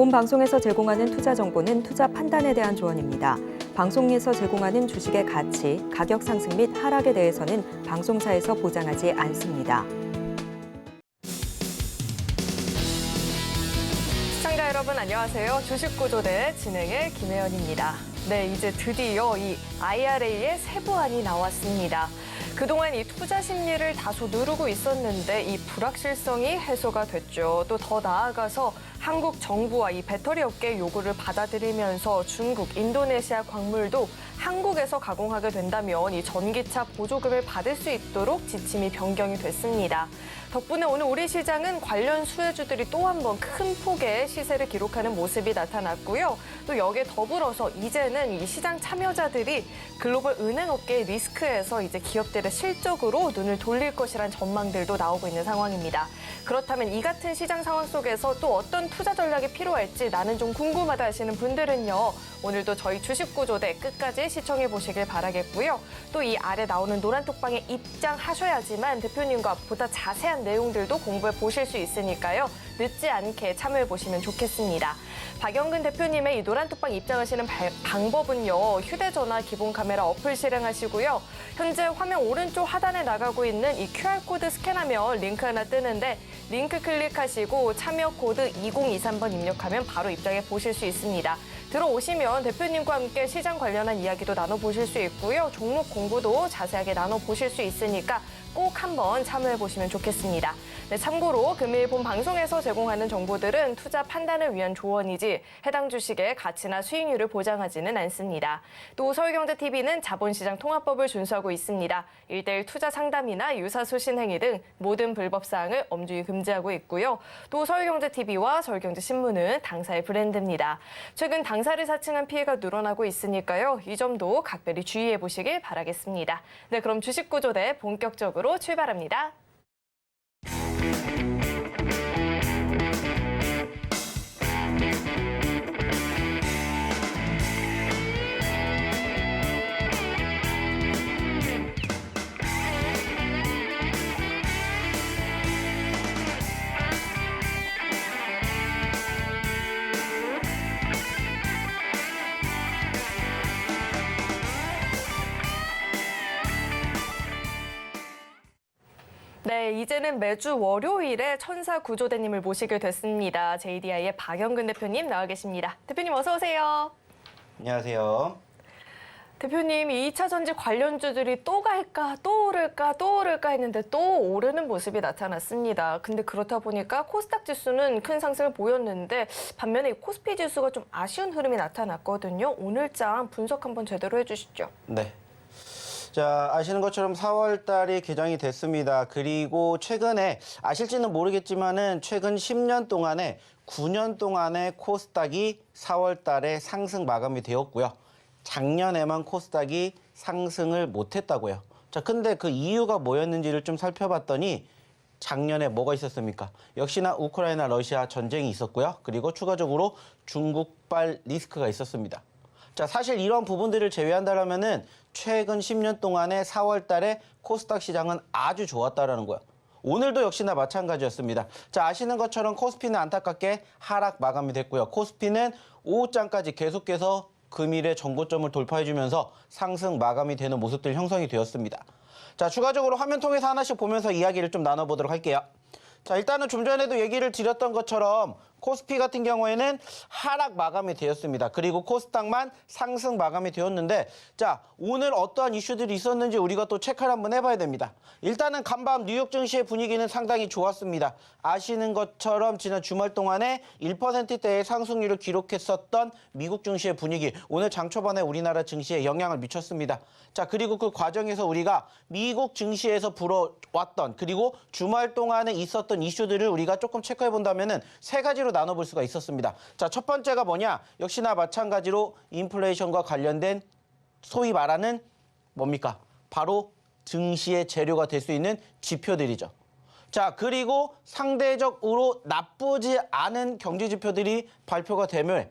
본 방송에서 제공하는 투자 정보는 투자 판단에 대한 조언입니다. 방송에서 제공하는 주식의 가치, 가격 상승 및 하락에 대해서는 방송사에서 보장하지 않습니다. 시청자 여러분 안녕하세요. 주식구조대 진행의 김혜연입니다. 네, 이제 드디어 이 IRA의 세부안이 나왔습니다. 그동안 이 투자 심리를 다소 누르고 있었는데 이 불확실성이 해소가 됐죠. 또 더 나아가서 한국 정부와 이 배터리 업계의 요구를 받아들이면서 중국, 인도네시아 광물도 한국에서 가공하게 된다면 이 전기차 보조금을 받을 수 있도록 지침이 변경이 됐습니다. 덕분에 오늘 우리 시장은 관련 수혜주들이 또 한 번 큰 폭의 시세를 기록하는 모습이 나타났고요. 또 여기에 더불어서 이제는 이 시장 참여자들이 글로벌 은행 업계의 리스크에서 이제 기업들의 실적으로 눈을 돌릴 것이란 전망들도 나오고 있는 상황입니다. 그렇다면 이 같은 시장 상황 속에서 또 어떤 투자 전략이 필요할지 나는 좀 궁금하다 하시는 분들은요. 오늘도 저희 주식구조대 끝까지 시청해 보시길 바라겠고요. 또 이 아래 나오는 노란톡방에 입장하셔야지만 대표님과 보다 자세한 내용들도 공부해 보실 수 있으니까요. 늦지 않게 참여해 보시면 좋겠습니다. 박영근 대표님의 이 노란톡방 입장하시는 방법은요. 휴대전화 기본 카메라 어플 실행하시고요. 현재 화면 오른쪽 하단에 나가고 있는 이 QR코드 스캔하면 링크 하나 뜨는데 링크 클릭하시고 참여 코드 2023번 입력하면 바로 입장해 보실 수 있습니다. 들어오시면 대표님과 함께 시장 관련한 이야기도 나눠보실 수 있고요. 종목 공부도 자세하게 나눠보실 수 있으니까 꼭 한번 참여해보시면 좋겠습니다. 네, 참고로 금일 본 방송에서 제공하는 정보들은 투자 판단을 위한 조언이지 해당 주식의 가치나 수익률을 보장하지는 않습니다. 또 서울경제TV는 자본시장 통합법을 준수하고 있습니다. 1:1 투자 상담이나 유사수신 행위 등 모든 불법 사항을 엄중히 금지하고 있고요. 또 서울경제TV와 서울경제신문은 당사의 브랜드입니다. 최근 당사를 사칭한 피해가 늘어나고 있으니까요. 이 점도 각별히 주의해 보시길 바라겠습니다. 네, 그럼 주식구조대 본격적으로 출발합니다. 네, 이제는 매주 월요일에 천사구조대님을 모시게 됐습니다. JDI의 박영근 대표님 나와 계십니다. 대표님 어서 오세요. 안녕하세요. 대표님, 2차 전지 관련주들이 또 갈까, 또 오를까, 또 오를까 했는데 또 오르는 모습이 나타났습니다. 근데 그렇다 보니까 코스닥 지수는 큰 상승을 보였는데 반면에 코스피 지수가 좀 아쉬운 흐름이 나타났거든요. 오늘장 분석 한번 제대로 해주시죠. 네. 자, 아시는 것처럼 4월 달이 개장이 됐습니다. 그리고 최근에 아실지는 모르겠지만은 최근 10년 동안에 9년 동안의 코스닥이 4월 달에 상승 마감이 되었고요. 작년에만 코스닥이 상승을 못했다고요. 자, 근데 그 이유가 뭐였는지를 좀 살펴봤더니 작년에 뭐가 있었습니까? 역시나 우크라이나 러시아 전쟁이 있었고요. 그리고 추가적으로 중국발 리스크가 있었습니다. 자, 사실 이런 부분들을 제외한다면은 최근 10년 동안의 4월 달에 코스닥 시장은 아주 좋았다라는 거예요. 오늘도 역시나 마찬가지였습니다. 자, 아시는 것처럼 코스피는 안타깝게 하락 마감이 됐고요. 코스피는 오후장까지 계속해서 금일의 전고점을 돌파해주면서 상승 마감이 되는 모습들 형성이 되었습니다. 자, 추가적으로 화면 통해서 하나씩 보면서 이야기를 좀 나눠보도록 할게요. 자, 일단은 좀 전에도 얘기를 드렸던 것처럼 코스피 같은 경우에는 하락 마감이 되었습니다. 그리고 코스닥만 상승 마감이 되었는데 자, 오늘 어떠한 이슈들이 있었는지 우리가 또 체크를 한번 해봐야 됩니다. 일단은 간밤 뉴욕 증시의 분위기는 상당히 좋았습니다. 아시는 것처럼 지난 주말 동안에 1%대의 상승률을 기록했었던 미국 증시의 분위기 오늘 장 초반에 우리나라 증시에 영향을 미쳤습니다. 자, 그리고 그 과정에서 우리가 미국 증시에서 불어왔던 그리고 주말 동안에 있었던 이슈들을 우리가 조금 체크해 본다면은 세 가지로 나눠볼 수가 있었습니다. 자, 첫 번째가 뭐냐? 역시나 마찬가지로 인플레이션과 관련된 소위 말하는 뭡니까? 바로 증시의 재료가 될 수 있는 지표들이죠. 자, 그리고 상대적으로 나쁘지 않은 경제 지표들이 발표가 되면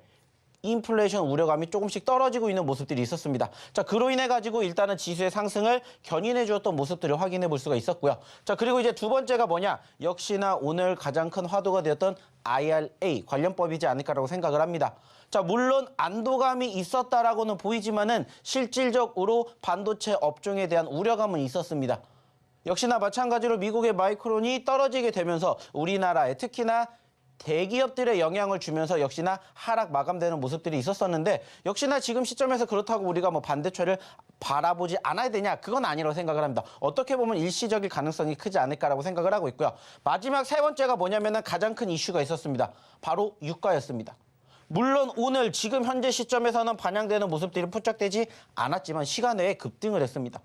인플레이션 우려감이 조금씩 떨어지고 있는 모습들이 있었습니다. 자, 그로 인해 가지고 일단은 지수의 상승을 견인해 주었던 모습들을 확인해 볼 수가 있었고요. 자, 그리고 이제 두 번째가 뭐냐? 역시나 오늘 가장 큰 화두가 되었던 IRA 관련법이지 않을까라고 생각을 합니다. 자, 물론 안도감이 있었다라고는 보이지만은 실질적으로 반도체 업종에 대한 우려감은 있었습니다. 역시나 마찬가지로 미국의 마이크론이 떨어지게 되면서 우리나라에 특히나 대기업들의 영향을 주면서 역시나 하락 마감되는 모습들이 있었었는데 역시나 지금 시점에서 그렇다고 우리가 뭐 반대체를 바라보지 않아야 되냐? 그건 아니라고 생각을 합니다. 어떻게 보면 일시적일 가능성이 크지 않을까라고 생각을 하고 있고요. 마지막 세 번째가 뭐냐면은 가장 큰 이슈가 있었습니다. 바로 유가였습니다. 물론 오늘 지금 현재 시점에서는 반영되는 모습들이 포착되지 않았지만 시간 외에 급등을 했습니다.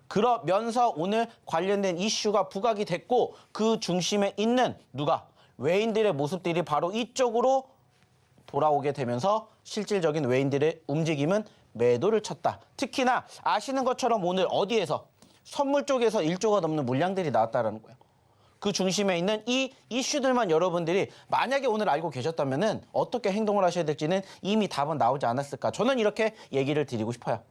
그러면서 오늘 관련된 이슈가 부각이 됐고 그 중심에 있는 누가? 외인들의 모습들이 바로 이쪽으로 돌아오게 되면서 실질적인 외인들의 움직임은 매도를 쳤다. 특히나 아시는 것처럼 오늘 어디에서? 선물 쪽에서 1조가 넘는 물량들이 나왔다는 거예요. 그 중심에 있는 이 이슈들만 여러분들이 만약에 오늘 알고 계셨다면 어떻게 행동을 하셔야 될지는 이미 답은 나오지 않았을까. 저는 이렇게 얘기를 드리고 싶어요.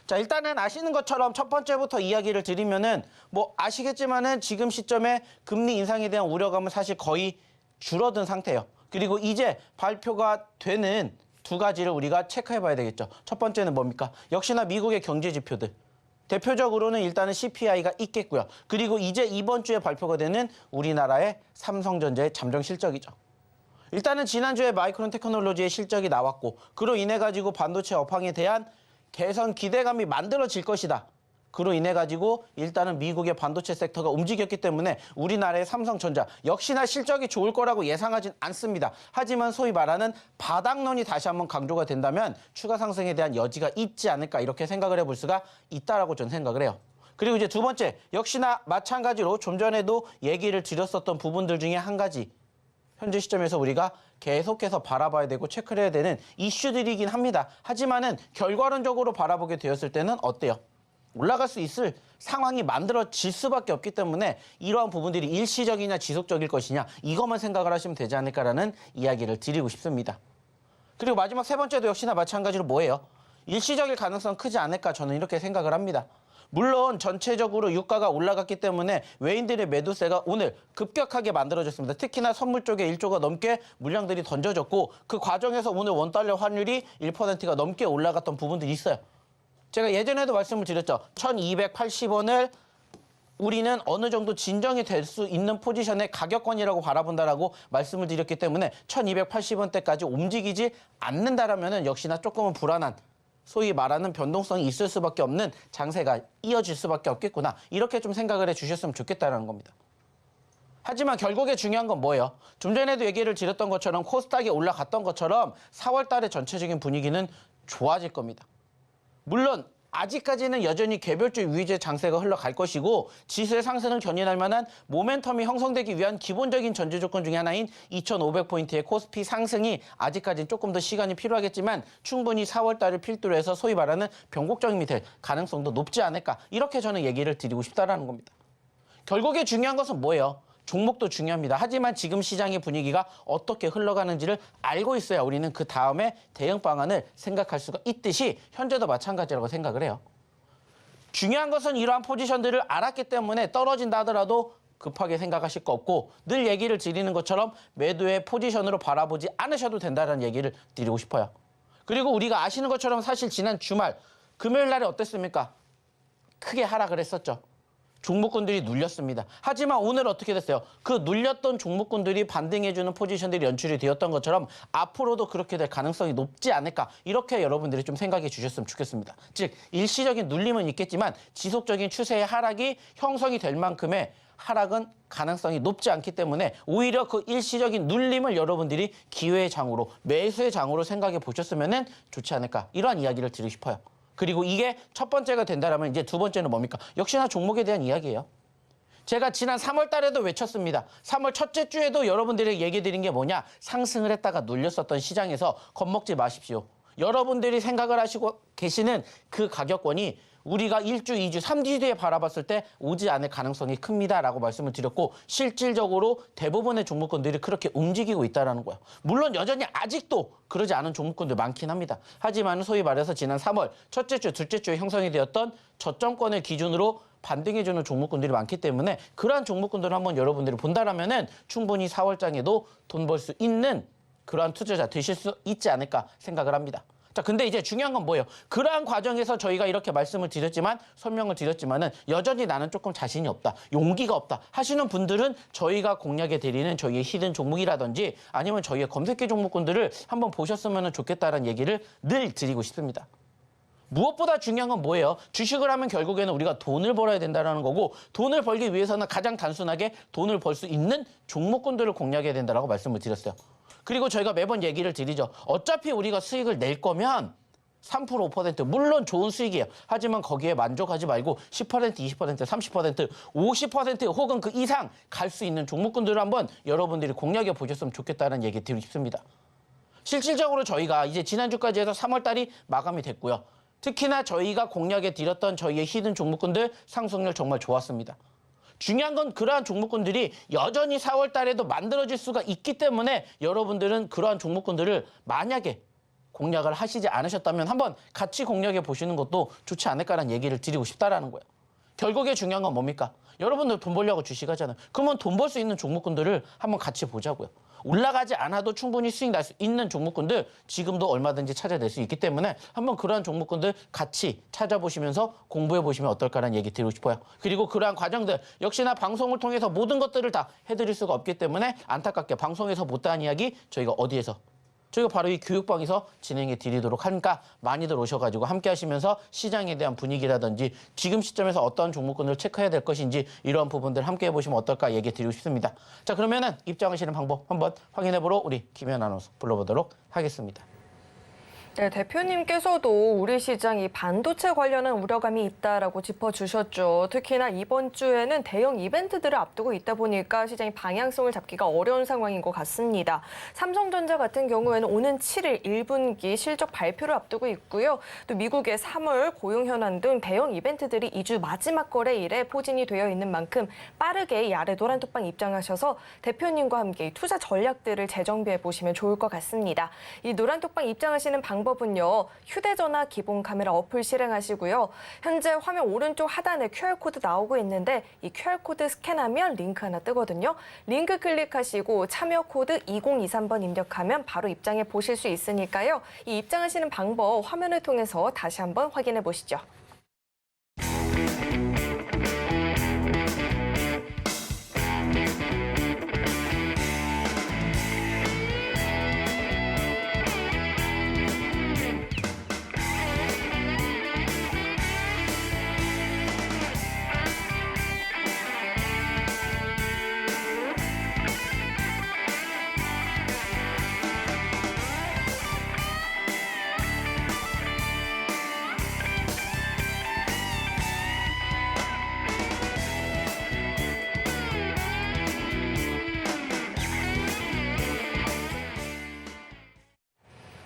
자, 일단은 아시는 것처럼 첫 번째부터 이야기를 드리면은 뭐 아시겠지만은 지금 시점에 금리 인상에 대한 우려감은 사실 거의 줄어든 상태예요. 그리고 이제 발표가 되는 두 가지를 우리가 체크해 봐야 되겠죠. 첫 번째는 뭡니까? 역시나 미국의 경제 지표들. 대표적으로는 일단은 CPI가 있겠고요. 그리고 이제 이번 주에 발표가 되는 우리나라의 삼성전자의 잠정 실적이죠. 일단은 지난주에 마이크론 테크놀로지의 실적이 나왔고 그로 인해 가지고 반도체 업황에 대한 개선 기대감이 만들어질 것이다. 그로 인해 가지고 일단은 미국의 반도체 섹터가 움직였기 때문에 우리나라의 삼성전자 역시나 실적이 좋을 거라고 예상하진 않습니다. 하지만 소위 말하는 바닥론이 다시 한번 강조가 된다면 추가 상승에 대한 여지가 있지 않을까 이렇게 생각을 해볼 수가 있다라고 저는 생각을 해요. 그리고 이제 두 번째, 역시나 마찬가지로 좀 전에도 얘기를 드렸었던 부분들 중에 한 가지 현재 시점에서 우리가 계속해서 바라봐야 되고 체크를 해야 되는 이슈들이긴 합니다. 하지만은 결과론적으로 바라보게 되었을 때는 어때요? 올라갈 수 있을 상황이 만들어질 수밖에 없기 때문에 이러한 부분들이 일시적이냐 지속적일 것이냐 이것만 생각을 하시면 되지 않을까라는 이야기를 드리고 싶습니다. 그리고 마지막 세 번째도 역시나 마찬가지로 뭐예요? 일시적일 가능성은 크지 않을까 저는 이렇게 생각을 합니다. 물론 전체적으로 유가가 올라갔기 때문에 외인들의 매도세가 오늘 급격하게 만들어졌습니다. 특히나 선물 쪽에 1조가 넘게 물량들이 던져졌고 그 과정에서 오늘 원달러 환율이 1%가 넘게 올라갔던 부분들이 있어요. 제가 예전에도 말씀을 드렸죠. 1280원을 우리는 어느 정도 진정이 될 수 있는 포지션의 가격권이라고 바라본다라고 말씀을 드렸기 때문에 1280원대까지 움직이지 않는다라면 역시나 조금은 불안한 소위 말하는 변동성이 있을 수밖에 없는 장세가 이어질 수밖에 없겠구나. 이렇게 좀 생각을 해주셨으면 좋겠다는 겁니다. 하지만 결국에 중요한 건 뭐예요? 좀 전에도 얘기를 드렸던 것처럼 코스닥이 올라갔던 것처럼 4월 달의 전체적인 분위기는 좋아질 겁니다. 물론 아직까지는 여전히 개별주 위주의 장세가 흘러갈 것이고 지수의 상승을 견인할 만한 모멘텀이 형성되기 위한 기본적인 전제 조건 중에 하나인 2500포인트의 코스피 상승이 아직까지는 조금 더 시간이 필요하겠지만 충분히 4월 달을 필두로 해서 소위 말하는 변곡점이 될 가능성도 높지 않을까 이렇게 저는 얘기를 드리고 싶다라는 겁니다. 결국에 중요한 것은 뭐예요? 종목도 중요합니다. 하지만 지금 시장의 분위기가 어떻게 흘러가는지를 알고 있어야 우리는 그 다음에 대응 방안을 생각할 수가 있듯이 현재도 마찬가지라고 생각을 해요. 중요한 것은 이러한 포지션들을 알았기 때문에 떨어진다 하더라도 급하게 생각하실 거 없고 늘 얘기를 드리는 것처럼 매도의 포지션으로 바라보지 않으셔도 된다는 얘기를 드리고 싶어요. 그리고 우리가 아시는 것처럼 사실 지난 주말 금요일 날에 어땠습니까? 크게 하락을 했었죠. 종목군들이 눌렸습니다. 하지만 오늘 어떻게 됐어요? 그 눌렸던 종목군들이 반등해주는 포지션들이 연출이 되었던 것처럼 앞으로도 그렇게 될 가능성이 높지 않을까 이렇게 여러분들이 좀 생각해 주셨으면 좋겠습니다. 즉 일시적인 눌림은 있겠지만 지속적인 추세의 하락이 형성이 될 만큼의 하락은 가능성이 높지 않기 때문에 오히려 그 일시적인 눌림을 여러분들이 기회의 장으로 매수의 장으로 생각해 보셨으면 좋지 않을까 이러한 이야기를 드리고 싶어요. 그리고 이게 첫 번째가 된다면 이제 두 번째는 뭡니까? 역시나 종목에 대한 이야기예요. 제가 지난 3월 달에도 외쳤습니다. 3월 첫째 주에도 여러분들에게 얘기 드린 게 뭐냐? 상승을 했다가 눌렸었던 시장에서 겁먹지 마십시오. 여러분들이 생각을 하시고 계시는 그 가격권이 우리가 1주, 2주, 3주 뒤에 바라봤을 때 오지 않을 가능성이 큽니다라고 말씀을 드렸고 실질적으로 대부분의 종목군들이 그렇게 움직이고 있다는 거예요. 물론 여전히 아직도 그러지 않은 종목군들 많긴 합니다. 하지만 소위 말해서 지난 3월 첫째 주, 둘째 주에 형성이 되었던 저점권을 기준으로 반등해주는 종목군들이 많기 때문에 그러한 종목군들을 한번 여러분들이 본다라면은 충분히 4월장에도 돈 벌 수 있는 그러한 투자자 되실 수 있지 않을까 생각을 합니다. 자, 근데 이제 중요한 건 뭐예요? 그러한 과정에서 저희가 이렇게 말씀을 드렸지만, 설명을 드렸지만은 여전히 나는 조금 자신이 없다, 용기가 없다 하시는 분들은 저희가 공략해 드리는 저희의 히든 종목이라든지 아니면 저희의 검색해 종목군들을 한번 보셨으면 좋겠다는 얘기를 늘 드리고 싶습니다. 무엇보다 중요한 건 뭐예요? 주식을 하면 결국에는 우리가 돈을 벌어야 된다는 거고 돈을 벌기 위해서는 가장 단순하게 돈을 벌 수 있는 종목군들을 공략해야 된다고 말씀을 드렸어요. 그리고 저희가 매번 얘기를 드리죠. 어차피 우리가 수익을 낼 거면 3%, 5% 물론 좋은 수익이에요. 하지만 거기에 만족하지 말고 10%, 20%, 30%, 50% 혹은 그 이상 갈 수 있는 종목군들을 한번 여러분들이 공략해 보셨으면 좋겠다는 얘기 드리고 싶습니다. 실질적으로 저희가 이제 지난주까지 해서 3월달이 마감이 됐고요. 특히나 저희가 공략해 드렸던 저희의 히든 종목군들 상승률 정말 좋았습니다. 중요한 건 그러한 종목군들이 여전히 4월 달에도 만들어질 수가 있기 때문에 여러분들은 그러한 종목군들을 만약에 공략을 하시지 않으셨다면 한번 같이 공략해 보시는 것도 좋지 않을까라는 얘기를 드리고 싶다라는 거예요. 결국에 중요한 건 뭡니까? 여러분들 돈 벌려고 주식하잖아요. 그러면 돈 벌 수 있는 종목군들을 한번 같이 보자고요. 올라가지 않아도 충분히 수익 날 수 있는 종목군들 지금도 얼마든지 찾아낼 수 있기 때문에 한번 그러한 종목군들 같이 찾아보시면서 공부해 보시면 어떨까라는 얘기 드리고 싶어요. 그리고 그러한 과정들 역시나 방송을 통해서 모든 것들을 다 해드릴 수가 없기 때문에 안타깝게 방송에서 못다한 이야기 저희가 어디에서 저희가 바로 이 교육방에서 진행해 드리도록 하니까 많이들 오셔가지고 함께 하시면서 시장에 대한 분위기라든지 지금 시점에서 어떤 종목군을 체크해야 될 것인지 이러한 부분들 함께 해보시면 어떨까 얘기 드리고 싶습니다. 자, 그러면은 입장하시는 방법 한번 확인해보러 우리 김혜연 아나운서 불러보도록 하겠습니다. 네, 대표님께서도 우리 시장이 반도체 관련한 우려감이 있다라고 짚어주셨죠. 특히나 이번 주에는 대형 이벤트들을 앞두고 있다 보니까 시장이 방향성을 잡기가 어려운 상황인 것 같습니다. 삼성전자 같은 경우에는 오는 7일 1분기 실적 발표를 앞두고 있고요. 또 미국의 3월 고용 현황 등 대형 이벤트들이 2주 마지막 거래일에 포진이 되어 있는 만큼 빠르게 이 아래 노란톡방 입장하셔서 대표님과 함께 투자 전략들을 재정비해 보시면 좋을 것 같습니다. 이 노란톡방 입장하시는 방법은요. 휴대전화 기본 카메라 어플 실행하시고요. 현재 화면 오른쪽 하단에 QR코드 나오고 있는데 이 QR코드 스캔하면 링크 하나 뜨거든요. 링크 클릭하시고 참여 코드 2023번 입력하면 바로 입장해 보실 수 있으니까요. 이 입장하시는 방법 화면을 통해서 다시 한번 확인해 보시죠.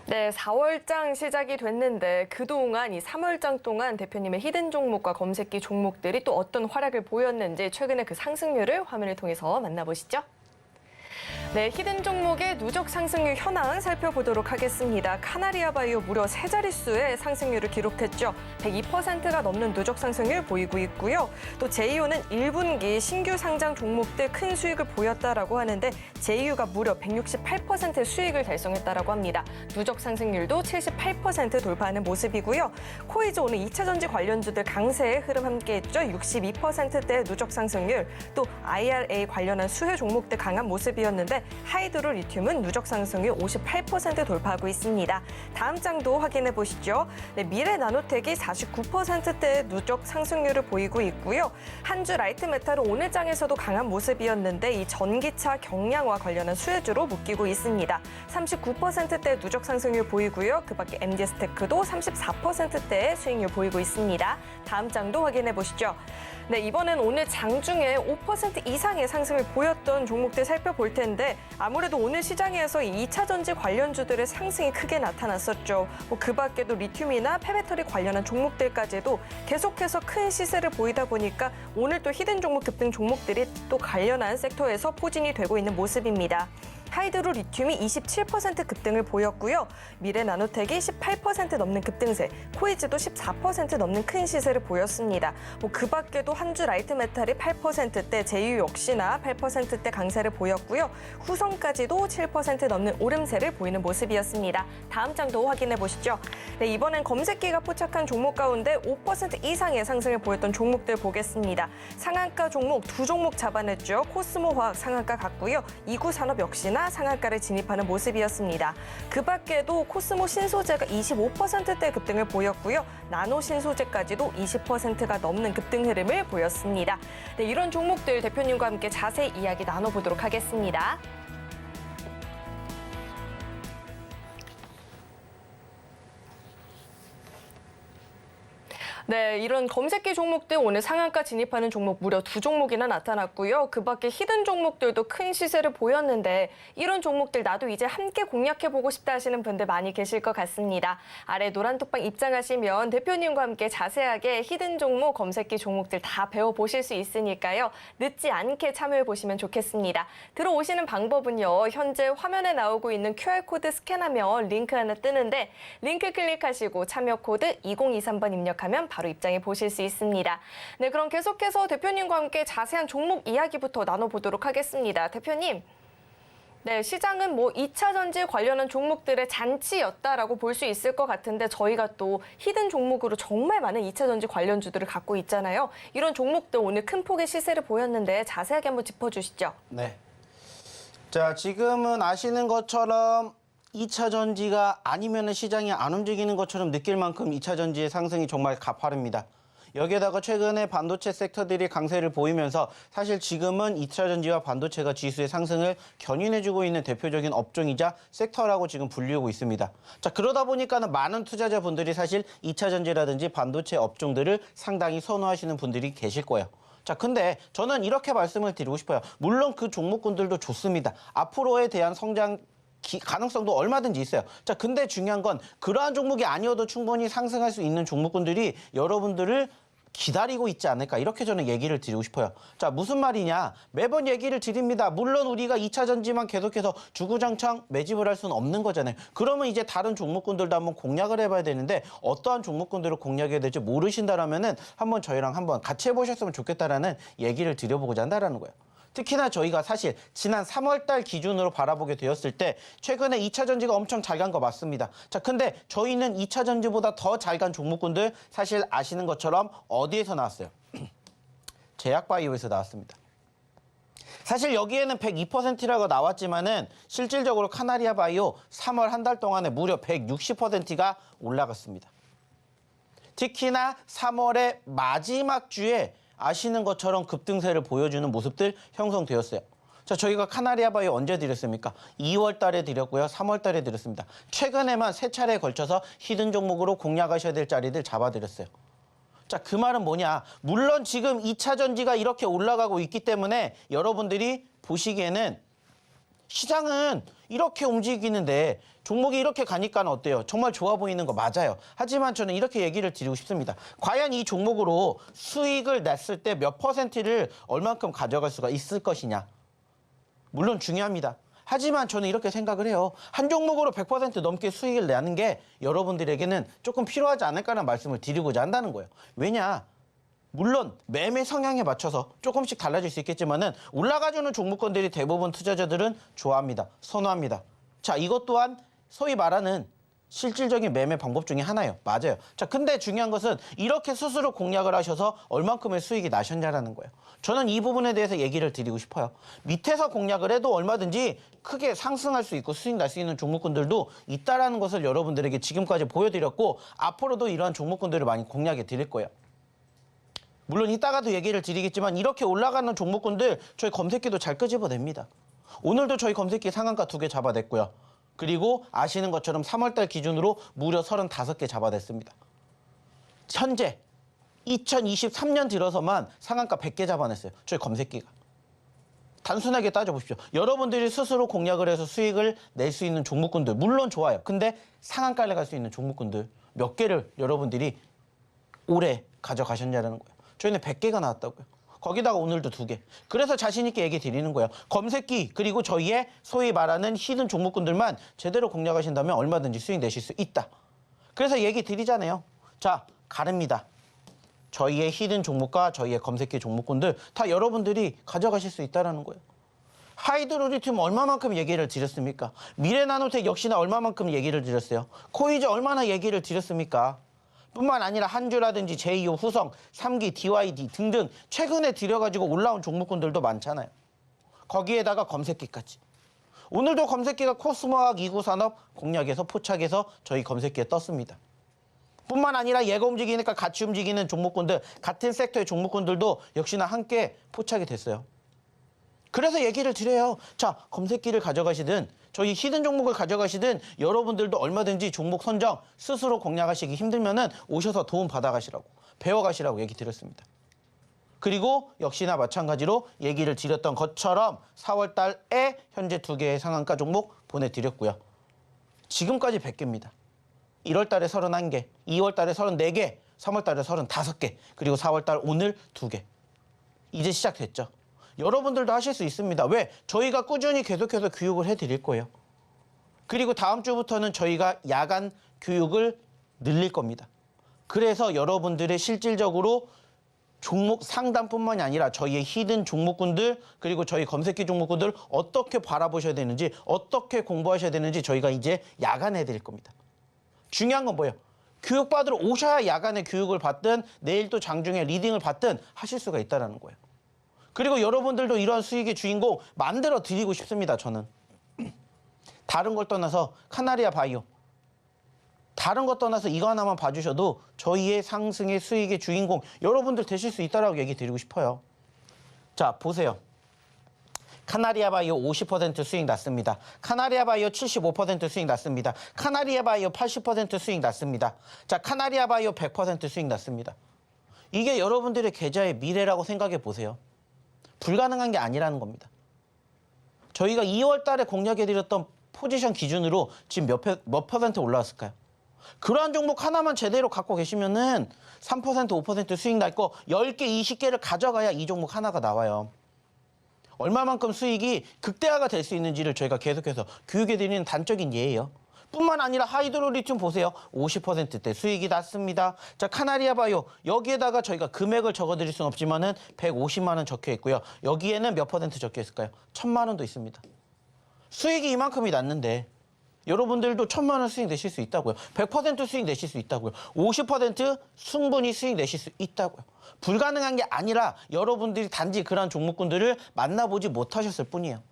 네, 4월장 시작이 됐는데 그동안 이 3월장 동안 대표님의 히든 종목과 검색기 종목들이 또 어떤 활약을 보였는지 최근의 그 상승률을 화면을 통해서 만나보시죠. 네, 히든 종목의 누적 상승률 현황 살펴보도록 하겠습니다. 카나리아 바이오 무려 3자릿수의 상승률을 기록했죠. 102%가 넘는 누적 상승률 보이고 있고요. 또 제이유는 1분기 신규 상장 종목들 큰 수익을 보였다라고 하는데 제이유가 무려 168%의 수익을 달성했다라고 합니다. 누적 상승률도 78% 돌파하는 모습이고요. 코이즈 오늘 2차 전지 관련주들 강세의 흐름 함께했죠. 62%대의 누적 상승률, 또 IRA 관련한 수혜 종목들 강한 모습이었는데 하이드로 리튬은 누적 상승률 58% 돌파하고 있습니다. 다음 장도 확인해 보시죠. 네, 미래 나노텍이 49%대의 누적 상승률을 보이고 있고요. 한주 라이트 메탈은 오늘 장에서도 강한 모습이었는데 이 전기차 경량화 관련한 수혜주로 묶이고 있습니다. 39%대의 누적 상승률 보이고요. 그 밖에 MD스테크도 34%대의 수익률 보이고 있습니다. 다음 장도 확인해 보시죠. 네, 이번엔 오늘 장 중에 5% 이상의 상승을 보였던 종목들 살펴볼 텐데 있는데 아무래도 오늘 시장에서 이 2차 전지 관련주들의 상승이 크게 나타났었죠. 그 밖에도 리튬이나 폐배터리 관련한 종목들까지도 계속해서 큰 시세를 보이다 보니까 오늘 또 히든 종목 급등 종목들이 또 관련한 섹터에서 포진이 되고 있는 모습입니다. 하이드로 리튬이 27% 급등을 보였고요. 미래 나노텍이 18% 넘는 급등세, 코이즈도 14% 넘는 큰 시세를 보였습니다. 그 밖에도 한주 라이트 메탈이 8%대, 제휴 역시나 8%대 강세를 보였고요. 후성까지도 7% 넘는 오름세를 보이는 모습이었습니다. 다음 장도 확인해 보시죠. 네, 이번엔 검색기가 포착한 종목 가운데 5% 이상의 상승을 보였던 종목들 보겠습니다. 상한가 종목 두 종목 잡아냈죠. 코스모화학 상한가 갔고요. 이구산업 역시나 상한가를 진입하는 모습이었습니다. 그 밖에도 코스모 신소재가 25%대 급등을 보였고요. 나노 신소재까지도 20%가 넘는 급등 흐름을 보였습니다. 네, 이런 종목들 대표님과 함께 자세히 이야기 나눠보도록 하겠습니다. 네, 이런 검색기 종목들 오늘 상한가 진입하는 종목 무려 두 종목이나 나타났고요. 그 밖에 히든 종목들도 큰 시세를 보였는데 이런 종목들 나도 이제 함께 공략해보고 싶다 하시는 분들 많이 계실 것 같습니다. 아래 노란 톡방 입장하시면 대표님과 함께 자세하게 히든 종목, 검색기 종목들 다 배워보실 수 있으니까요. 늦지 않게 참여해보시면 좋겠습니다. 들어오시는 방법은요. 현재 화면에 나오고 있는 QR코드 스캔하면 링크 하나 뜨는데 링크 클릭하시고 참여 코드 2023번 입력하면 바로 입장해 보실 수 있습니다. 네, 그럼 계속해서 대표님과 함께 자세한 종목 이야기부터 나눠보도록 하겠습니다. 대표님, 네, 시장은 2차 전지 관련한 종목들의 잔치였다라고 볼 수 있을 것 같은데 저희가 또 히든 종목으로 정말 많은 2차 전지 관련주들을 갖고 있잖아요. 이런 종목들 오늘 큰 폭의 시세를 보였는데 자세하게 한번 짚어주시죠. 네. 자, 지금은 아시는 것처럼 2차 전지가 아니면 시장이 안 움직이는 것처럼 느낄 만큼 2차 전지의 상승이 정말 가파릅니다. 여기에다가 최근에 반도체 섹터들이 강세를 보이면서 사실 지금은 2차 전지와 반도체가 지수의 상승을 견인해주고 있는 대표적인 업종이자 섹터라고 지금 불리우고 있습니다. 자, 그러다 보니까는 많은 투자자분들이 사실 2차 전지라든지 반도체 업종들을 상당히 선호하시는 분들이 계실 거예요. 자, 근데 저는 이렇게 말씀을 드리고 싶어요. 물론 그 종목군들도 좋습니다. 앞으로에 대한 성장 가능성도 얼마든지 있어요. 자, 근데 중요한 건 그러한 종목이 아니어도 충분히 상승할 수 있는 종목군들이 여러분들을 기다리고 있지 않을까, 이렇게 저는 얘기를 드리고 싶어요. 자, 무슨 말이냐, 매번 얘기를 드립니다. 물론 우리가 2차 전지만 계속해서 주구장창 매집을 할 수는 없는 거잖아요. 그러면 이제 다른 종목군들도 한번 공략을 해봐야 되는데 어떠한 종목군들을 공략해야 될지 모르신다라면은 한번 저희랑 한번 같이 해보셨으면 좋겠다라는 얘기를 드려보고자 한다라는 거예요. 특히나 저희가 사실 지난 3월 달 기준으로 바라보게 되었을 때 최근에 2차 전지가 엄청 잘 간 거 맞습니다. 자, 근데 저희는 2차 전지보다 더 잘 간 종목군들 사실 아시는 것처럼 어디에서 나왔어요? 제약바이오에서 나왔습니다. 사실 여기에는 102%라고 나왔지만은 실질적으로 카나리아 바이오 3월 한 달 동안에 무려 160%가 올라갔습니다. 특히나 3월의 마지막 주에 아시는 것처럼 급등세를 보여주는 모습들 형성되었어요. 자, 저희가 카나리아 바이오 언제 드렸습니까? 2월 달에 드렸고요. 3월 달에 드렸습니다. 최근에만 3차례에 걸쳐서 히든 종목으로 공략하셔야 될 자리들 잡아드렸어요. 자, 그 말은 뭐냐? 물론 지금 2차 전지가 이렇게 올라가고 있기 때문에 여러분들이 보시기에는 시장은 이렇게 움직이는데 종목이 이렇게 가니까 어때요? 정말 좋아 보이는 거 맞아요. 하지만 저는 이렇게 얘기를 드리고 싶습니다. 과연 이 종목으로 수익을 냈을 때 몇 퍼센트를 얼만큼 가져갈 수가 있을 것이냐? 물론 중요합니다. 하지만 저는 이렇게 생각을 해요. 한 종목으로 100% 넘게 수익을 내는 게 여러분들에게는 조금 필요하지 않을까라는 말씀을 드리고자 한다는 거예요. 왜냐? 물론 매매 성향에 맞춰서 조금씩 달라질 수 있겠지만은 올라가주는 종목군들이 대부분 투자자들은 좋아합니다. 선호합니다. 자, 이것 또한 소위 말하는 실질적인 매매 방법 중에 하나예요. 맞아요. 자, 근데 중요한 것은 이렇게 스스로 공략을 하셔서 얼만큼의 수익이 나셨냐라는 거예요. 저는 이 부분에 대해서 얘기를 드리고 싶어요. 밑에서 공략을 해도 얼마든지 크게 상승할 수 있고 수익 날 수 있는 종목군들도 있다라는 것을 여러분들에게 지금까지 보여드렸고 앞으로도 이러한 종목군들을 많이 공략해 드릴 거예요. 물론 이따가도 얘기를 드리겠지만 이렇게 올라가는 종목군들 저희 검색기도 잘 끄집어냅니다. 오늘도 저희 검색기 상한가 2개 잡아냈고요. 그리고 아시는 것처럼 3월달 기준으로 무려 35개 잡아냈습니다. 현재 2023년 들어서만 상한가 100개 잡아냈어요. 저희 검색기가. 단순하게 따져보십시오. 여러분들이 스스로 공략을 해서 수익을 낼 수 있는 종목군들 물론 좋아요. 근데 상한가를 갈 수 있는 종목군들 몇 개를 여러분들이 올해 가져가셨냐는 거예요. 저희는 100개가 나왔다고요. 거기다가 오늘도 2개. 그래서 자신 있게 얘기 드리는 거예요. 검색기 그리고 저희의 소위 말하는 히든 종목군들만 제대로 공략하신다면 얼마든지 수익 내실 수 있다. 그래서 얘기 드리잖아요. 자, 가릅니다. 저희의 히든 종목과 저희의 검색기 종목군들 다 여러분들이 가져가실 수 있다는 거예요. 하이드로리튬 얼마만큼 얘기를 드렸습니까? 미래나노텍 역시나 얼마만큼 얘기를 드렸어요. 코이즈 얼마나 얘기를 드렸습니까? 뿐만 아니라 한주라든지 제2호 후성, 3기, DYD 등등 최근에 들여가지고 올라온 종목군들도 많잖아요. 거기에다가 검색기까지. 오늘도 검색기가 코스모학 2구 산업 공략에서 포착해서 저희 검색기에 떴습니다. 뿐만 아니라 얘가 움직이니까 같이 움직이는 종목군들, 같은 섹터의 종목군들도 역시나 함께 포착이 됐어요. 그래서 얘기를 드려요. 자, 검색기를 가져가시든 저희 히든 종목을 가져가시든 여러분들도 얼마든지 종목 선정 스스로 공략하시기 힘들면은 오셔서 도움 받아가시라고, 배워가시라고 얘기 드렸습니다. 그리고 역시나 마찬가지로 얘기를 드렸던 것처럼 4월 달에 현재 2개의 상한가 종목 보내드렸고요. 지금까지 100개입니다. 1월 달에 31개, 2월 달에 34개, 3월 달에 35개, 그리고 4월 달 오늘 2개. 이제 시작됐죠. 여러분들도 하실 수 있습니다. 왜? 저희가 꾸준히 계속해서 교육을 해드릴 거예요. 그리고 다음 주부터는 저희가 야간 교육을 늘릴 겁니다. 그래서 여러분들의 실질적으로 종목 상담뿐만이 아니라 저희의 히든 종목군들 그리고 저희 검색기 종목군들 어떻게 바라보셔야 되는지 어떻게 공부하셔야 되는지 저희가 이제 야간에 해드릴 겁니다. 중요한 건 뭐예요? 교육받으러 오셔야 야간에 교육을 받든 내일 또 장중에 리딩을 받든 하실 수가 있다는 거예요. 그리고 여러분들도 이러한 수익의 주인공 만들어 드리고 싶습니다. 저는. 다른 걸 떠나서 카나리아 바이오. 다른 것 떠나서 이거 하나만 봐주셔도 저희의 상승의 수익의 주인공 여러분들 되실 수 있다라고 얘기 드리고 싶어요. 자, 보세요. 카나리아 바이오 50% 수익 났습니다. 카나리아 바이오 75% 수익 났습니다. 카나리아 바이오 80% 수익 났습니다. 자, 카나리아 바이오 100% 수익 났습니다. 이게 여러분들의 계좌의 미래라고 생각해 보세요. 불가능한 게 아니라는 겁니다. 저희가 2월 달에 공략해드렸던 포지션 기준으로 지금 몇 퍼센트 올라왔을까요? 그러한 종목 하나만 제대로 갖고 계시면은 3%, 5% 수익 날 거 10개, 20개를 가져가야 이 종목 하나가 나와요. 얼마만큼 수익이 극대화가 될 수 있는지를 저희가 계속해서 교육해드리는 단적인 예예요. 뿐만 아니라 하이드로리튬 보세요. 50%대 수익이 났습니다. 자, 카나리아 바이오 여기에다가 저희가 금액을 적어드릴 수는 없지만은 150만 원 적혀 있고요. 여기에는 몇 퍼센트 적혀 있을까요? 1000만 원도 있습니다. 수익이 이만큼이 났는데 여러분들도 1000만 원 수익 내실 수 있다고요. 100% 수익 내실 수 있다고요. 50% 충분히 수익 내실 수 있다고요. 불가능한 게 아니라 여러분들이 단지 그런 종목군들을 만나보지 못하셨을 뿐이에요.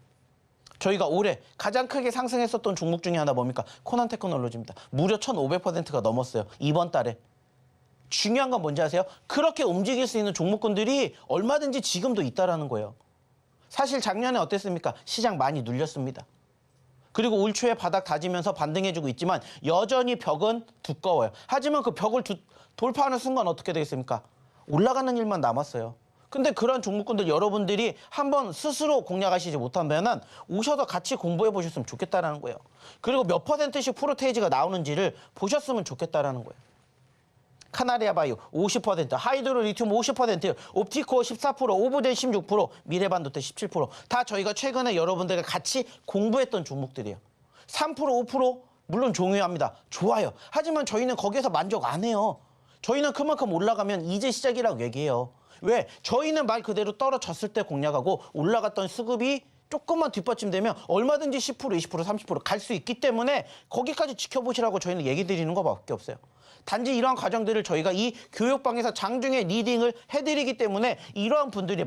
저희가 올해 가장 크게 상승했었던 종목 중에 하나 뭡니까? 코난 테크놀로지입니다. 무려 1500%가 넘었어요. 이번 달에. 중요한 건 뭔지 아세요? 그렇게 움직일 수 있는 종목군들이 얼마든지 지금도 있다라는 거예요. 사실 작년에 어땠습니까? 시장 많이 눌렸습니다. 그리고 올 초에 바닥 다지면서 반등해주고 있지만 여전히 벽은 두꺼워요. 하지만 그 벽을 돌파하는 순간 어떻게 되겠습니까? 올라가는 일만 남았어요. 근데 그런 종목군들 여러분들이 한번 스스로 공략하시지 못하면 오셔서 같이 공부해 보셨으면 좋겠다라는 거예요. 그리고 몇 퍼센트씩 프로테이지가 나오는지를 보셨으면 좋겠다라는 거예요. 카나리아 바이오 50%, 하이드로리튬 50%, 옵티코어 14%, 오브젠 16%, 미래반도체 17%. 다 저희가 최근에 여러분들과 같이 공부했던 종목들이에요. 3%, 5% 물론 중요합니다. 좋아요. 하지만 저희는 거기에서 만족 안 해요. 저희는 그만큼 올라가면 이제 시작이라고 얘기해요. 왜? 저희는 말 그대로 떨어졌을 때 공략하고 올라갔던 수급이 조금만 뒷받침되면 얼마든지 10%, 20%, 30% 갈 수 있기 때문에 거기까지 지켜보시라고 저희는 얘기 드리는 것밖에 없어요. 단지 이러한 과정들을 저희가 이 교육방에서 장중에 리딩을 해드리기 때문에 이러한 분들이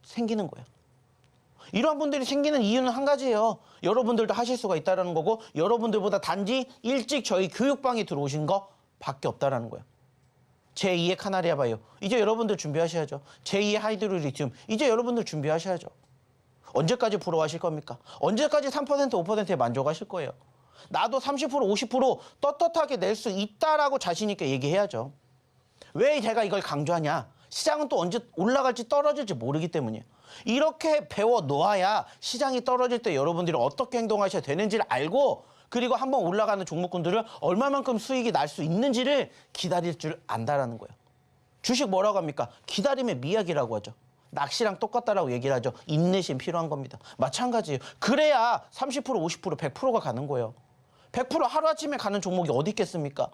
생기는 거예요. 이러한 분들이 생기는 이유는 한 가지예요. 여러분들도 하실 수가 있다는 거고 여러분들보다 단지 일찍 저희 교육방에 들어오신 거밖에 없다는 거예요. 제2의 카나리아 바이오 이제 여러분들 준비하셔야죠. 제2의 하이드로리튬 이제 여러분들 준비하셔야죠. 언제까지 부러워하실 겁니까? 언제까지 3%, 5%에 만족하실 거예요? 나도 30%, 50% 떳떳하게 낼 수 있다라고 자신 있게 얘기해야죠. 왜 제가 이걸 강조하냐? 시장은 또 언제 올라갈지 떨어질지 모르기 때문이에요. 이렇게 배워 놓아야 시장이 떨어질 때 여러분들이 어떻게 행동하셔야 되는지를 알고 그리고 한번 올라가는 종목군들을 얼마만큼 수익이 날 수 있는지를 기다릴 줄 안다라는 거예요. 주식 뭐라고 합니까? 기다림의 미학이라고 하죠. 낚시랑 똑같다라고 얘기를 하죠. 인내심 필요한 겁니다. 마찬가지예요. 그래야 30%, 50%, 100%가 가는 거예요. 100% 하루아침에 가는 종목이 어디 있겠습니까?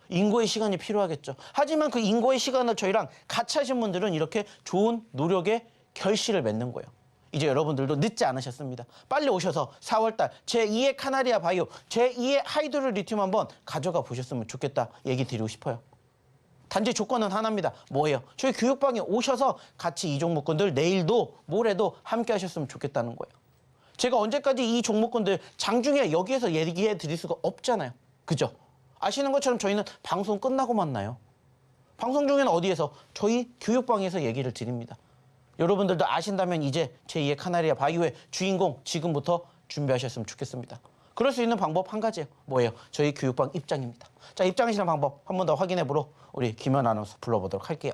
인고의 시간이 필요하겠죠. 하지만 그 인고의 시간을 저희랑 같이 하신 분들은 이렇게 좋은 노력의 결실을 맺는 거예요. 이제 여러분들도 늦지 않으셨습니다. 빨리 오셔서 4월달 제2의 카나리아 바이오, 제2의 하이드로 리튬 한번 가져가 보셨으면 좋겠다 얘기 드리고 싶어요. 단지 조건은 하나입니다. 뭐예요? 저희 교육방에 오셔서 같이 이 종목군들 내일도 모레도 함께 하셨으면 좋겠다는 거예요. 제가 언제까지 이 종목군들 장중에 여기에서 얘기해 드릴 수가 없잖아요. 그죠? 아시는 것처럼 저희는 방송 끝나고 만나요. 방송 중에는 어디에서? 저희 교육방에서 얘기를 드립니다. 여러분들도 아신다면 이제 제2의 카나리아 바이오의 주인공 지금부터 준비하셨으면 좋겠습니다. 그럴 수 있는 방법 한 가지예요. 뭐예요? 저희 교육방 입장입니다. 자, 입장하시는 방법 한 번 더 확인해 보러 우리 김연 아나운서 불러보도록 할게요.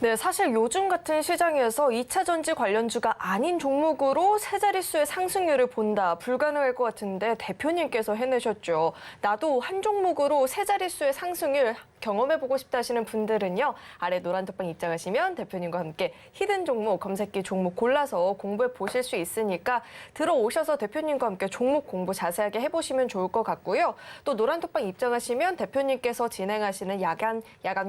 네, 사실 요즘 같은 시장에서 2차 전지 관련주가 아닌 종목으로 세 자릿수의 상승률을 본다 불가능할 것 같은데 대표님께서 해내셨죠. 나도 한 종목으로 세 자릿수의 상승률 경험해보고 싶다 하시는 분들은요. 아래 노란 톡방 입장하시면 대표님과 함께 히든 종목, 검색기 종목 골라서 공부해 보실 수 있으니까 들어오셔서 대표님과 함께 종목 공부 자세하게 해보시면 좋을 것 같고요. 또 노란 톡방 입장하시면 대표님께서 진행하시는 야간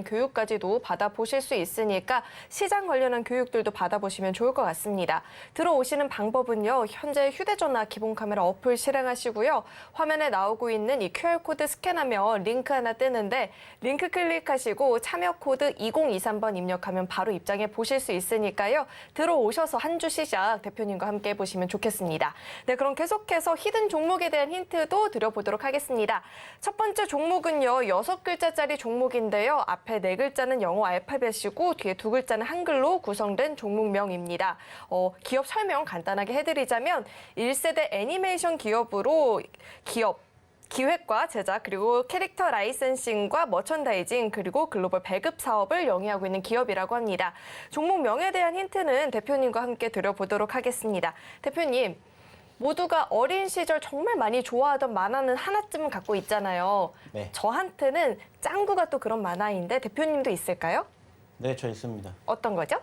교육까지도 받아보실 수 있으니까 시장 관련한 교육들도 받아보시면 좋을 것 같습니다. 들어오시는 방법은요. 현재 휴대전화 기본 카메라 어플 실행하시고요. 화면에 나오고 있는 이 QR코드 스캔하면 링크 하나 뜨는데 링크 클릭하시고 참여 코드 2023번 입력하면 바로 입장해 보실 수 있으니까요. 들어오셔서 한 주 시작 대표님과 함께 해보시면 좋겠습니다. 네, 그럼 계속해서 히든 종목에 대한 힌트도 드려보도록 하겠습니다. 첫 번째 종목은요. 6글자짜리 종목인데요. 앞에 4글자는 영어 알파벳이고 뒤에 2글자는 한글로 구성된 종목명입니다. 기업 설명 간단하게 해드리자면 1세대 애니메이션 기업으로 기획과 제작, 그리고 캐릭터 라이센싱과 머천다이징, 그리고 글로벌 배급 사업을 영위하고 있는 기업이라고 합니다. 종목명에 대한 힌트는 대표님과 함께 드려보도록 하겠습니다. 대표님, 모두가 어린 시절 정말 많이 좋아하던 만화는 하나쯤은 갖고 있잖아요. 네. 저한테는 짱구가 또 그런 만화인데 대표님도 있을까요? 네, 저 있습니다. 어떤 거죠?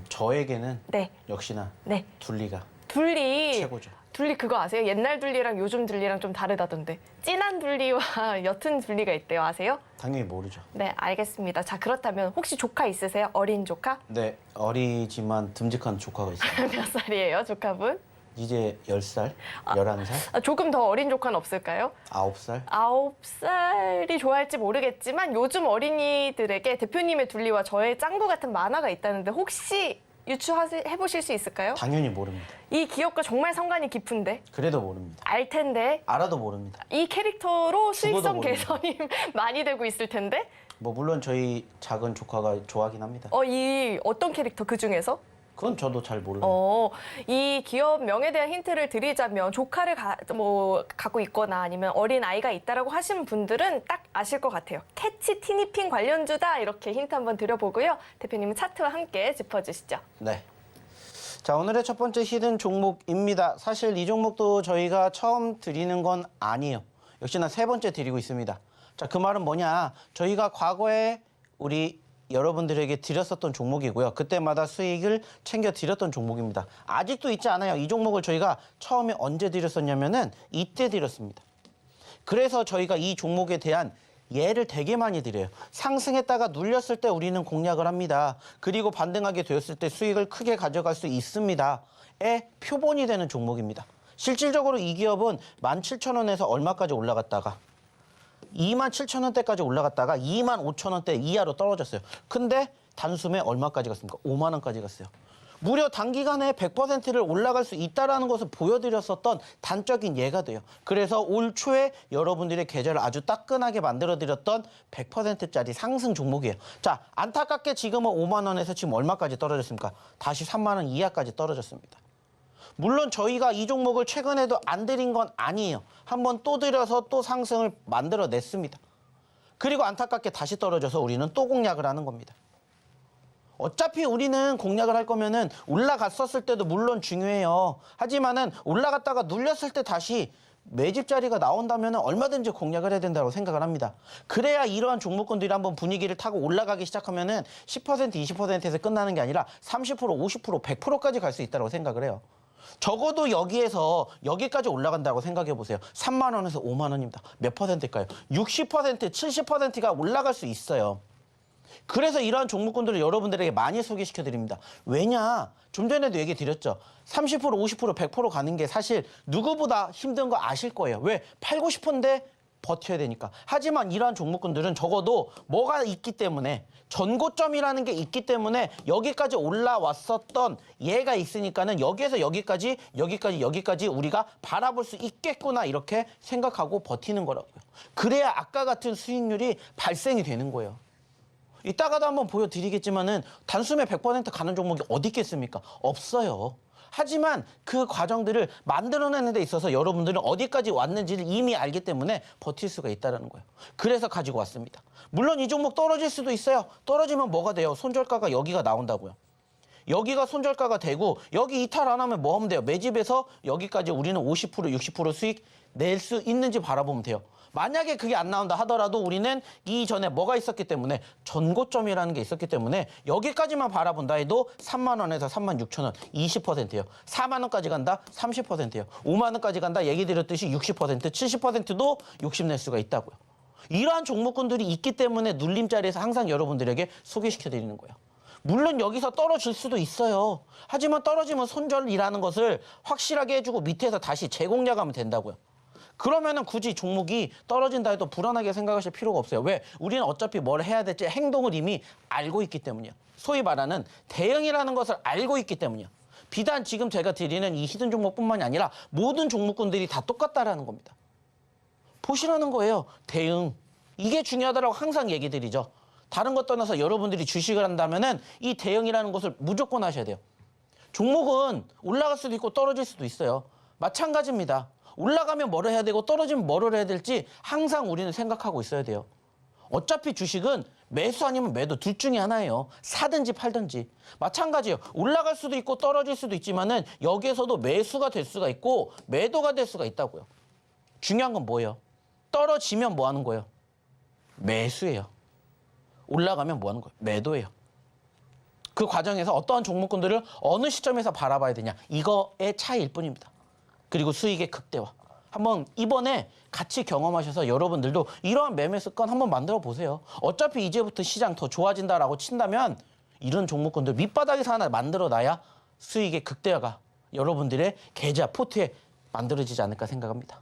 저에게는 네. 역시나 네. 둘리가 둘리. 최고죠. 둘리 그거 아세요? 옛날 둘리랑 요즘 둘리랑 좀 다르다던데. 진한 둘리와 옅은 둘리가 있대요. 아세요? 당연히 모르죠. 네, 알겠습니다. 자, 그렇다면 혹시 조카 있으세요? 어린 조카? 네, 어리지만 듬직한 조카가 있어요. 몇 살이에요, 조카분? 이제 10살, 11살, 아, 조금 더 어린 조카는 없을까요? 9살. 9살이 좋아할지 모르겠지만 요즘 어린이들에게 대표님의 둘리와 저의 짱구 같은 만화가 있다는데 혹시 유추해보실 수 있을까요? 당연히 모릅니다. 이 기업과 정말 상관이 깊은데 그래도 모릅니다. 알 텐데 알아도 모릅니다. 이 캐릭터로 수익성 모릅니다. 개선이 많이 되고 있을 텐데 뭐 물론 저희 작은 조카가 좋아하긴 합니다. 이 어떤 캐릭터 그 중에서? 그건 저도 잘 몰라요. 이 기업 명에 대한 힌트를 드리자면 조카를 갖고 있거나 아니면 어린 아이가 있다라고 하시는 분들은 딱 아실 것 같아요. 캐치 티니핑 관련주다 이렇게 힌트 한번 드려보고요. 대표님은 차트와 함께 짚어주시죠. 네. 자, 오늘의 첫 번째 히든 종목입니다. 사실 이 종목도 저희가 처음 드리는 건 아니에요. 역시나 세 번째 드리고 있습니다. 자, 그 말은 뭐냐? 저희가 과거에 우리 여러분들에게 드렸었던 종목이고요. 그때마다 수익을 챙겨 드렸던 종목입니다. 아직도 있지 않아요. 이 종목을 저희가 처음에 언제 드렸었냐면은 이때 드렸습니다. 그래서 저희가 이 종목에 대한 예를 되게 많이 드려요. 상승했다가 눌렸을 때 우리는 공략을 합니다. 그리고 반등하게 되었을 때 수익을 크게 가져갈 수 있습니다.의 표본이 되는 종목입니다. 실질적으로 이 기업은 17,000원에서 얼마까지 올라갔다가 27,000원대까지 올라갔다가 25,000원대 이하로 떨어졌어요. 근데 단숨에 얼마까지 갔습니까? 5만 원까지 갔어요. 무려 단기간에 100%를 올라갈 수 있다는 것을 보여드렸었던 단적인 예가 돼요. 그래서 올 초에 여러분들의 계좌를 아주 따끈하게 만들어드렸던 100%짜리 상승 종목이에요. 자, 안타깝게 지금은 5만 원에서 지금 얼마까지 떨어졌습니까? 다시 3만 원 이하까지 떨어졌습니다. 물론 저희가 이 종목을 최근에도 안 드린 건 아니에요. 한번 또 드려서 또 상승을 만들어냈습니다. 그리고 안타깝게 다시 떨어져서 우리는 또 공략을 하는 겁니다. 어차피 우리는 공략을 할 거면은 올라갔었을 때도 물론 중요해요. 하지만은 올라갔다가 눌렸을 때 다시 매집 자리가 나온다면은 얼마든지 공략을 해야 된다고 생각을 합니다. 그래야 이러한 종목군들이 한번 분위기를 타고 올라가기 시작하면은 10%, 20%에서 끝나는 게 아니라 30%, 50%, 100%까지 갈 수 있다고 생각을 해요. 적어도 여기에서 여기까지 올라간다고 생각해 보세요. 3만 원에서 5만 원입니다. 몇 퍼센트일까요? 60%, 70%가 올라갈 수 있어요. 그래서 이러한 종목군들을 여러분들에게 많이 소개시켜 드립니다. 왜냐? 좀 전에도 얘기 드렸죠. 30%, 50%, 100% 가는 게 사실 누구보다 힘든 거 아실 거예요. 왜? 팔고 싶은데 버텨야 되니까. 하지만 이러한 종목군들은 적어도 뭐가 있기 때문에 전고점이라는 게 있기 때문에 여기까지 올라왔었던 얘가 있으니까는 여기에서 여기까지 우리가 바라볼 수 있겠구나 이렇게 생각하고 버티는 거라고요. 그래야 아까 같은 수익률이 발생이 되는 거예요. 이따가도 한번 보여드리겠지만은 단숨에 100% 가는 종목이 어디 있겠습니까? 없어요. 하지만 그 과정들을 만들어내는 데 있어서 여러분들은 어디까지 왔는지를 이미 알기 때문에 버틸 수가 있다는 거예요. 그래서 가지고 왔습니다. 물론 이 종목 떨어질 수도 있어요. 떨어지면 뭐가 돼요? 손절가가 여기가 나온다고요. 여기가 손절가가 되고 여기 이탈 안 하면 뭐 하면 돼요? 매집에서 여기까지 우리는 50%, 60% 수익 낼 수 있는지 바라보면 돼요. 만약에 그게 안 나온다 하더라도 우리는 이전에 뭐가 있었기 때문에 전고점이라는 게 있었기 때문에 여기까지만 바라본다 해도 3만 원에서 3만 6천 원 20%예요. 4만 원까지 간다 30%예요. 5만 원까지 간다 얘기 드렸듯이 60%, 70%도 욕심낼 수가 있다고요. 이러한 종목군들이 있기 때문에 눌림자리에서 항상 여러분들에게 소개시켜 드리는 거예요. 물론 여기서 떨어질 수도 있어요. 하지만 떨어지면 손절이라는 것을 확실하게 해주고 밑에서 다시 재공략하면 된다고요. 그러면은 굳이 종목이 떨어진다 해도 불안하게 생각하실 필요가 없어요. 왜? 우리는 어차피 뭘 해야 될지 행동을 이미 알고 있기 때문이요. 소위 말하는 대응이라는 것을 알고 있기 때문이요. 비단 지금 제가 드리는 이 히든 종목뿐만이 아니라 모든 종목군들이 다 똑같다라는 겁니다. 보시라는 거예요. 대응. 이게 중요하다고 항상 얘기 드리죠. 다른 것 떠나서 여러분들이 주식을 한다면은 이 대응이라는 것을 무조건 하셔야 돼요. 종목은 올라갈 수도 있고 떨어질 수도 있어요. 마찬가지입니다. 올라가면 뭐를 해야 되고 떨어지면 뭐를 해야 될지 항상 우리는 생각하고 있어야 돼요. 어차피 주식은 매수 아니면 매도 둘 중에 하나예요. 사든지 팔든지. 마찬가지예요. 올라갈 수도 있고 떨어질 수도 있지만은 여기에서도 매수가 될 수가 있고 매도가 될 수가 있다고요. 중요한 건 뭐예요? 떨어지면 뭐 하는 거예요? 매수예요. 올라가면 뭐 하는 거예요? 매도예요. 그 과정에서 어떠한 종목군들을 어느 시점에서 바라봐야 되냐. 이거의 차이일 뿐입니다. 그리고 수익의 극대화. 한번 이번에 같이 경험하셔서 여러분들도 이러한 매매 습관 한번 만들어 보세요. 어차피 이제부터 시장 더 좋아진다라고 친다면 이런 종목군들 밑바닥에서 하나 만들어 놔야 수익의 극대화가 여러분들의 계좌, 포트에 만들어지지 않을까 생각합니다.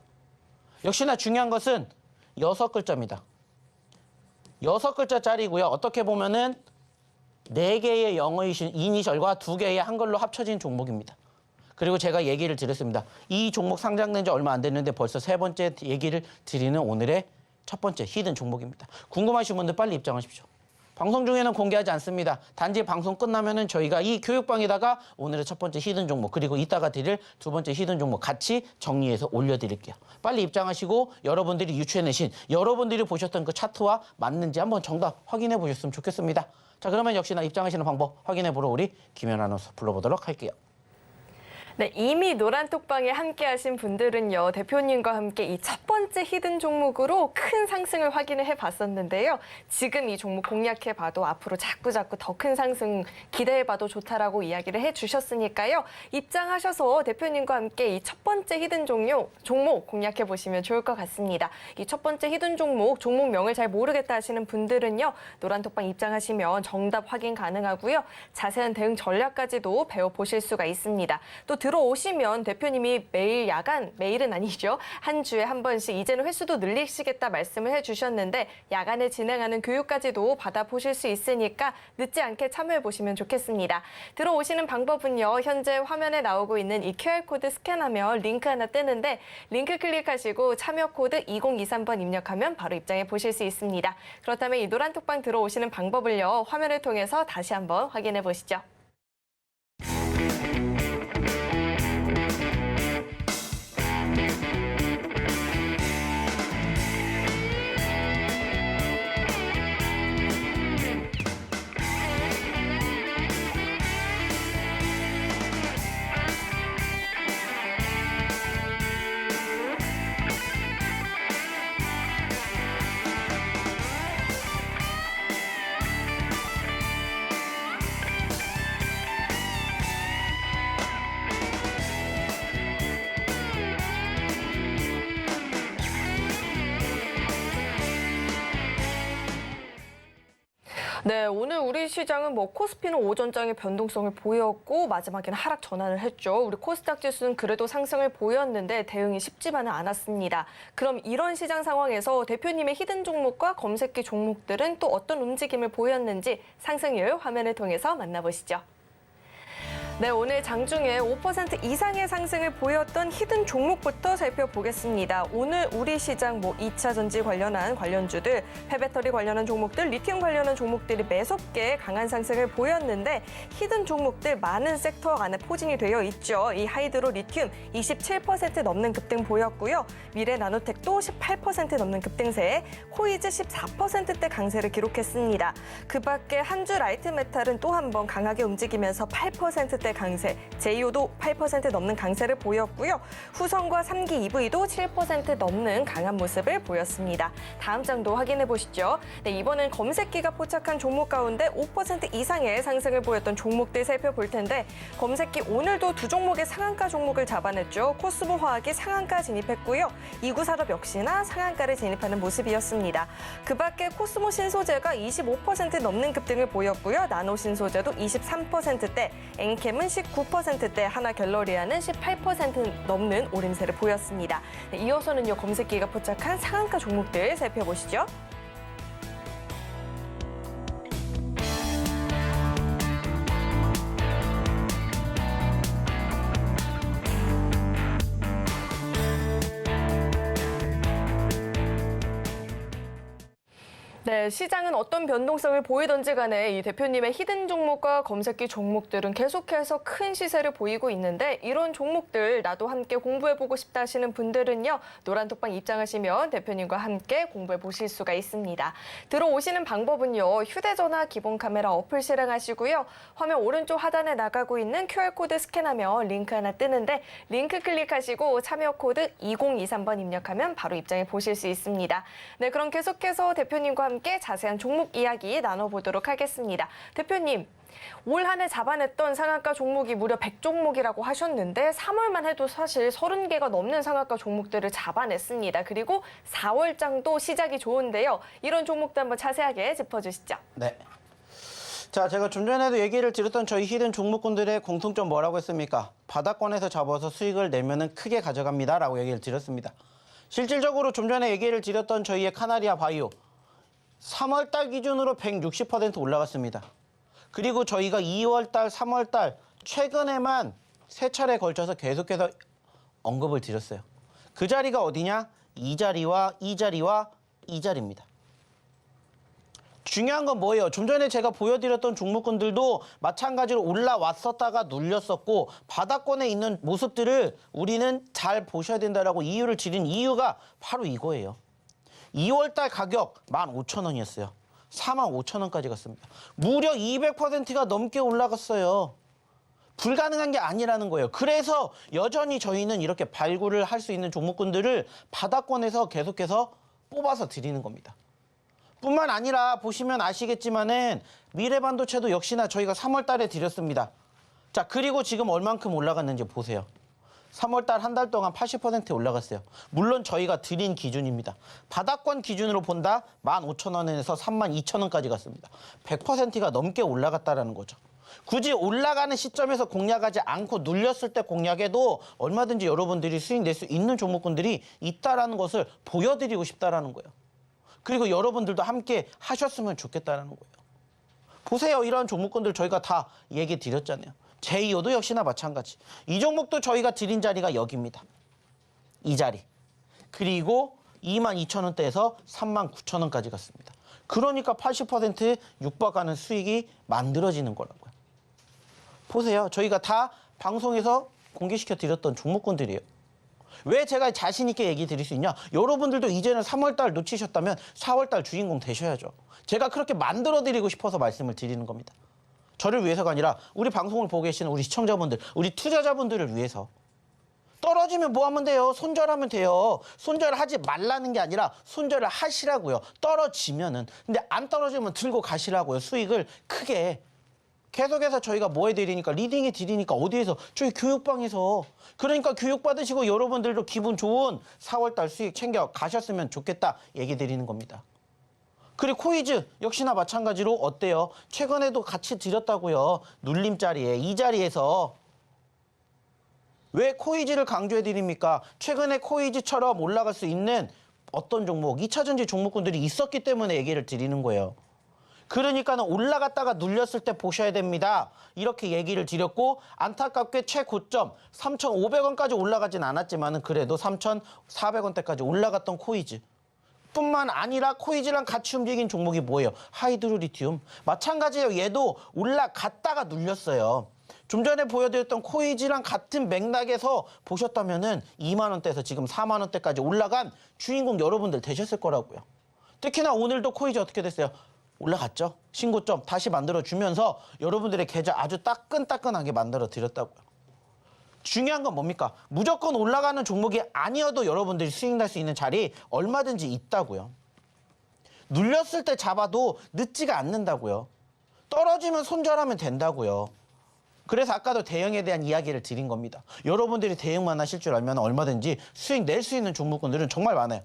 역시나 중요한 것은 6글자입니다. 6글자짜리고요. 어떻게 보면은 4개의 영어 이니셜과 2개의 한글로 합쳐진 종목입니다. 그리고 제가 얘기를 드렸습니다. 이 종목 상장된 지 얼마 안 됐는데 벌써 3번째 얘기를 드리는 오늘의 첫 번째 히든 종목입니다. 궁금하신 분들 빨리 입장하십시오. 방송 중에는 공개하지 않습니다. 단지 방송 끝나면은 저희가 이 교육방에다가 오늘의 첫 번째 히든 종목 그리고 이따가 드릴 두 번째 히든 종목 같이 정리해서 올려드릴게요. 빨리 입장하시고 여러분들이 유추해내신 여러분들이 보셨던 그 차트와 맞는지 한번 정답 확인해 보셨으면 좋겠습니다. 자, 그러면 역시나 입장하시는 방법 확인해 보러 우리 김연 아나운서 불러보도록 할게요. 네, 이미 노란톡방에 함께하신 분들은요, 대표님과 함께 이 첫 번째 히든 종목으로 큰 상승을 확인을 해봤었는데요. 지금 이 종목 공략해봐도 앞으로 자꾸자꾸 더 큰 상승 기대해봐도 좋다라고 이야기를 해주셨으니까요. 입장하셔서 대표님과 함께 이 첫 번째 히든 종목 공략해보시면 좋을 것 같습니다. 이 첫 번째 히든 종목명을 잘 모르겠다 하시는 분들은요, 노란톡방 입장하시면 정답 확인 가능하고요. 자세한 대응 전략까지도 배워보실 수가 있습니다. 또 들어오시면 대표님이 매일은 아니죠. 한 주에 한 번씩 이제는 횟수도 늘리시겠다 말씀을 해주셨는데 야간에 진행하는 교육까지도 받아보실 수 있으니까 늦지 않게 참여해보시면 좋겠습니다. 들어오시는 방법은요. 현재 화면에 나오고 있는 이 QR코드 스캔하면 링크 하나 뜨는데 링크 클릭하시고 참여 코드 2023번 입력하면 바로 입장해 보실 수 있습니다. 그렇다면 이 노란톡방 들어오시는 방법을요. 화면을 통해서 다시 한번 확인해 보시죠. 네, 오늘 우리 시장은 코스피는 오전장에 변동성을 보였고 마지막에는 하락 전환을 했죠. 우리 코스닥 지수는 그래도 상승을 보였는데 대응이 쉽지만은 않았습니다. 그럼 이런 시장 상황에서 대표님의 히든 종목과 검색기 종목들은 또 어떤 움직임을 보였는지 상승률 화면을 통해서 만나보시죠. 네, 오늘 장중에 5% 이상의 상승을 보였던 히든 종목부터 살펴보겠습니다. 오늘 우리 시장 2차 전지 관련한 관련주들, 폐배터리 관련한 종목들, 리튬 관련한 종목들이 매섭게 강한 상승을 보였는데 히든 종목들 많은 섹터 안에 포진이 되어 있죠. 이 하이드로 리튬 27% 넘는 급등 보였고요. 미래 나노텍도 18% 넘는 급등세, 코이즈 14%대 강세를 기록했습니다. 그 밖에 한주 라이트 메탈은 또 한 번 강하게 움직이면서 8%대 강세, 제이오도 8% 넘는 강세를 보였고요. 후성과 3기 EV도 7% 넘는 강한 모습을 보였습니다. 다음 장도 확인해 보시죠. 네, 이번엔 검색기가 포착한 종목 가운데 5% 이상의 상승을 보였던 종목들 살펴볼 텐데 검색기 오늘도 두 종목의 상한가 종목을 잡아냈죠. 코스모 화학이 상한가 진입했고요. 이구산업 역시나 상한가를 진입하는 모습이었습니다. 그 밖에 코스모 신소재가 25% 넘는 급등을 보였고요. 나노 신소재도 23%대, 엔캠은 19%대, 하나갤러리아는 18% 넘는 오름세를 보였습니다. 네, 이어서는요, 검색기가 포착한 상한가 종목들 살펴보시죠. 네, 시장은 어떤 변동성을 보이던지 간에 이 대표님의 히든 종목과 검색기 종목들은 계속해서 큰 시세를 보이고 있는데 이런 종목들 나도 함께 공부해보고 싶다 하시는 분들은요. 노란톡방 입장하시면 대표님과 함께 공부해 보실 수가 있습니다. 들어오시는 방법은요. 휴대전화 기본 카메라 어플 실행하시고요. 화면 오른쪽 하단에 나가고 있는 QR코드 스캔하면 링크 하나 뜨는데 링크 클릭하시고 참여 코드 2023번 입력하면 바로 입장해 보실 수 있습니다. 네, 그럼 계속해서 대표님과 함께 자세한 종목 이야기 나눠보도록 하겠습니다. 대표님, 올 한 해 잡아냈던 상한가 종목이 무려 100종목이라고 하셨는데 3월만 해도 사실 30개가 넘는 상한가 종목들을 잡아냈습니다. 그리고 4월장도 시작이 좋은데요. 이런 종목도 한번 자세하게 짚어주시죠. 네. 자, 제가 좀 전에도 얘기를 드렸던 저희 히든 종목군들의 공통점 뭐라고 했습니까? 바닥권에서 잡아서 수익을 내면은 크게 가져갑니다라고 얘기를 드렸습니다. 실질적으로 좀 전에 얘기를 드렸던 저희의 카나리아 바이오 3월달 기준으로 160% 올라갔습니다. 그리고 저희가 2월달, 3월달 최근에만 3차례 걸쳐서 계속해서 언급을 드렸어요. 그 자리가 어디냐? 이 자리와 이 자리와 이 자리입니다. 중요한 건 뭐예요? 좀 전에 제가 보여드렸던 종목군들도 마찬가지로 올라왔었다가 눌렸었고 바닥권에 있는 모습들을 우리는 잘 보셔야 된다라고 이유를 드린 이유가 바로 이거예요. 2월달 가격 15,000원이었어요. 45,000원까지 갔습니다. 무려 200%가 넘게 올라갔어요. 불가능한 게 아니라는 거예요. 그래서 여전히 저희는 이렇게 발굴을 할 수 있는 종목군들을 바닥권에서 계속해서 뽑아서 드리는 겁니다. 뿐만 아니라 보시면 아시겠지만은 미래반도체도 역시나 저희가 3월 달에 드렸습니다. 자, 그리고 지금 얼만큼 올라갔는지 보세요. 3월 달 한 달 동안 80% 올라갔어요. 물론 저희가 드린 기준입니다. 바닥권 기준으로 본다 15,000원에서 32,000원까지 갔습니다. 100%가 넘게 올라갔다라는 거죠. 굳이 올라가는 시점에서 공략하지 않고 눌렸을 때 공략해도 얼마든지 여러분들이 수익 낼 수 있는 종목군들이 있다라는 것을 보여드리고 싶다라는 거예요. 그리고 여러분들도 함께 하셨으면 좋겠다라는 거예요. 보세요. 이런 종목군들 저희가 다 얘기 드렸잖아요. 제이오도 역시나 마찬가지. 이 종목도 저희가 드린 자리가 여기입니다. 이 자리. 그리고 22,000원대에서 39,000원까지 갔습니다. 그러니까 80% 육박하는 수익이 만들어지는 거라고요. 보세요. 저희가 다 방송에서 공개시켜 드렸던 종목군들이에요. 왜 제가 자신 있게 얘기 드릴 수 있냐? 여러분들도 이제는 3월달 놓치셨다면 4월달 주인공 되셔야죠. 제가 그렇게 만들어 드리고 싶어서 말씀을 드리는 겁니다. 저를 위해서가 아니라 우리 방송을 보고 계시는 우리 시청자분들, 우리 투자자분들을 위해서. 떨어지면 뭐 하면 돼요? 손절하면 돼요. 손절하지 말라는 게 아니라 손절을 하시라고요. 떨어지면은. 근데 안 떨어지면 들고 가시라고요. 수익을 크게. 계속해서 저희가 뭐 해드리니까 리딩해 드리니까 어디에서? 저희 교육방에서. 그러니까 교육받으시고 여러분들도 기분 좋은 4월달 수익 챙겨 가셨으면 좋겠다 얘기 드리는 겁니다. 그리고 코이즈 역시나 마찬가지로 어때요? 최근에도 같이 드렸다고요. 눌림자리에 이 자리에서 왜 코이즈를 강조해 드립니까? 최근에 코이즈처럼 올라갈 수 있는 어떤 종목, 2차전지 종목군들이 있었기 때문에 얘기를 드리는 거예요. 그러니까는 올라갔다가 눌렸을 때 보셔야 됩니다. 이렇게 얘기를 드렸고 안타깝게 최고점 3,500원까지 올라가진 않았지만은 그래도 3,400원대까지 올라갔던 코이즈. 뿐만 아니라 코이즈랑 같이 움직인 종목이 뭐예요? 하이드로리튬. 마찬가지예요. 얘도 올라갔다가 눌렸어요. 좀 전에 보여드렸던 코이즈랑 같은 맥락에서 보셨다면은 2만 원대에서 지금 4만 원대까지 올라간 주인공 여러분들 되셨을 거라고요. 특히나 오늘도 코이즈 어떻게 됐어요? 올라갔죠. 신고점 다시 만들어주면서 여러분들의 계좌 아주 따끈따끈하게 만들어 드렸다고요. 중요한 건 뭡니까? 무조건 올라가는 종목이 아니어도 여러분들이 수익 날 수 있는 자리 얼마든지 있다고요. 눌렸을 때 잡아도 늦지가 않는다고요. 떨어지면 손절하면 된다고요. 그래서 아까도 대형에 대한 이야기를 드린 겁니다. 여러분들이 대형만 하실 줄 알면 얼마든지 수익 낼 수 있는 종목군들은 정말 많아요.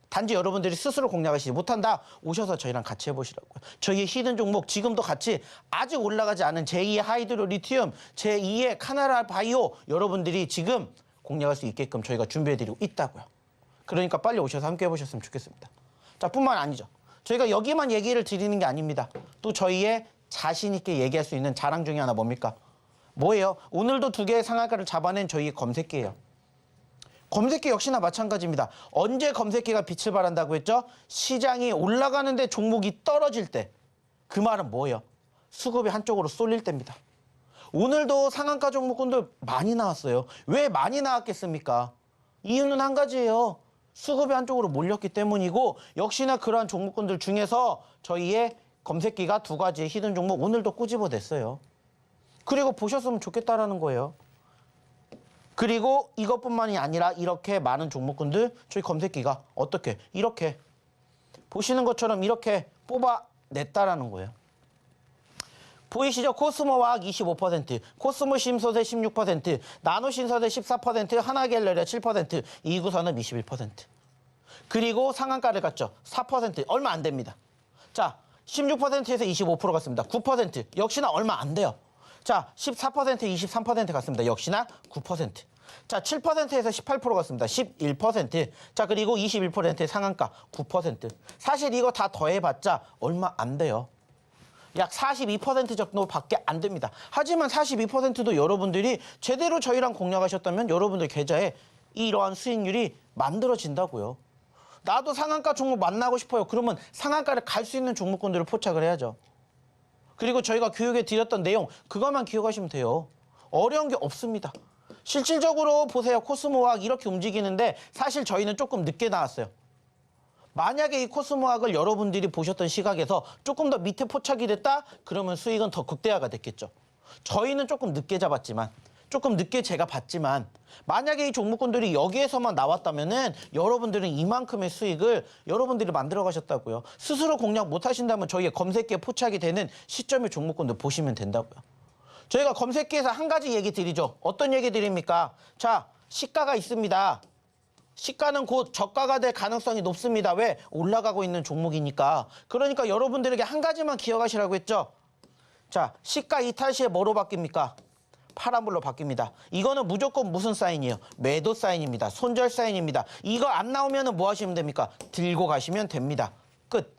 단지 여러분들이 스스로 공략하시지 못한다. 오셔서 저희랑 같이 해보시라고요. 저희의 히든 종목 지금도 같이 아직 올라가지 않은 제2의 하이드로 리튬, 제2의 카나라 바이오 여러분들이 지금 공략할 수 있게끔 저희가 준비해드리고 있다고요. 그러니까 빨리 오셔서 함께 해보셨으면 좋겠습니다. 자, 뿐만 아니죠. 저희가 여기만 얘기를 드리는 게 아닙니다. 또 저희의 자신 있게 얘기할 수 있는 자랑 중에 하나 뭡니까? 뭐예요? 오늘도 2개의 상한가를 잡아낸 저희의 검색기예요. 검색기 역시나 마찬가지입니다. 언제 검색기가 빛을 발한다고 했죠? 시장이 올라가는데 종목이 떨어질 때. 그 말은 뭐예요? 수급이 한쪽으로 쏠릴 때입니다. 오늘도 상한가 종목군들 많이 나왔어요. 왜 많이 나왔겠습니까? 이유는 한 가지예요. 수급이 한쪽으로 몰렸기 때문이고 역시나 그러한 종목군들 중에서 저희의 검색기가 2가지의 히든 종목 오늘도 꼬집어냈어요. 그리고 보셨으면 좋겠다라는 거예요. 그리고 이것뿐만이 아니라 이렇게 많은 종목군들 저희 검색기가 어떻게 이렇게 보시는 것처럼 이렇게 뽑아냈다라는 거예요. 보이시죠? 코스모화학 25%, 코스모 신소재 16%, 나노신소재 14%, 하나갤러리아 7%, 이구산업 21%. 그리고 상한가를 갔죠. 4% 얼마 안 됩니다. 자, 16%에서 25% 갔습니다. 9% 역시나 얼마 안 돼요. 자, 14%, 23% 갔습니다. 역시나 9%. 자, 7%에서 18% 갔습니다. 11%. 자, 그리고 21%의 상한가 9%. 사실 이거 다 더해봤자 얼마 안 돼요. 약 42% 정도밖에 안 됩니다. 하지만 42%도 여러분들이 제대로 저희랑 공략하셨다면 여러분들 계좌에 이러한 수익률이 만들어진다고요. 나도 상한가 종목 만나고 싶어요. 그러면 상한가를 갈 수 있는 종목군들을 포착을 해야죠. 그리고 저희가 교육에 드렸던 내용 그것만 기억하시면 돼요. 어려운 게 없습니다. 실질적으로 보세요. 코스모화학 이렇게 움직이는데 사실 저희는 조금 늦게 나왔어요. 만약에 이 코스모화학을 여러분들이 보셨던 시각에서 조금 더 밑에 포착이 됐다? 그러면 수익은 더 극대화가 됐겠죠. 저희는 조금 늦게 잡았지만 조금 늦게 제가 봤지만 만약에 이 종목군들이 여기에서만 나왔다면은 여러분들은 이만큼의 수익을 여러분들이 만들어 가셨다고요. 스스로 공략 못 하신다면 저희의 검색기에 포착이 되는 시점의 종목군들 보시면 된다고요. 저희가 검색기에서 한 가지 얘기 드리죠. 어떤 얘기 드립니까? 자, 시가가 있습니다. 시가는 곧 저가가 될 가능성이 높습니다. 왜? 올라가고 있는 종목이니까. 그러니까 여러분들에게 한 가지만 기억하시라고 했죠. 자, 시가 이탈 시에 뭐로 바뀝니까? 파란불로 바뀝니다. 이거는 무조건 무슨 사인이에요? 매도 사인입니다. 손절 사인입니다. 이거 안 나오면 뭐 하시면 됩니까? 들고 가시면 됩니다. 끝.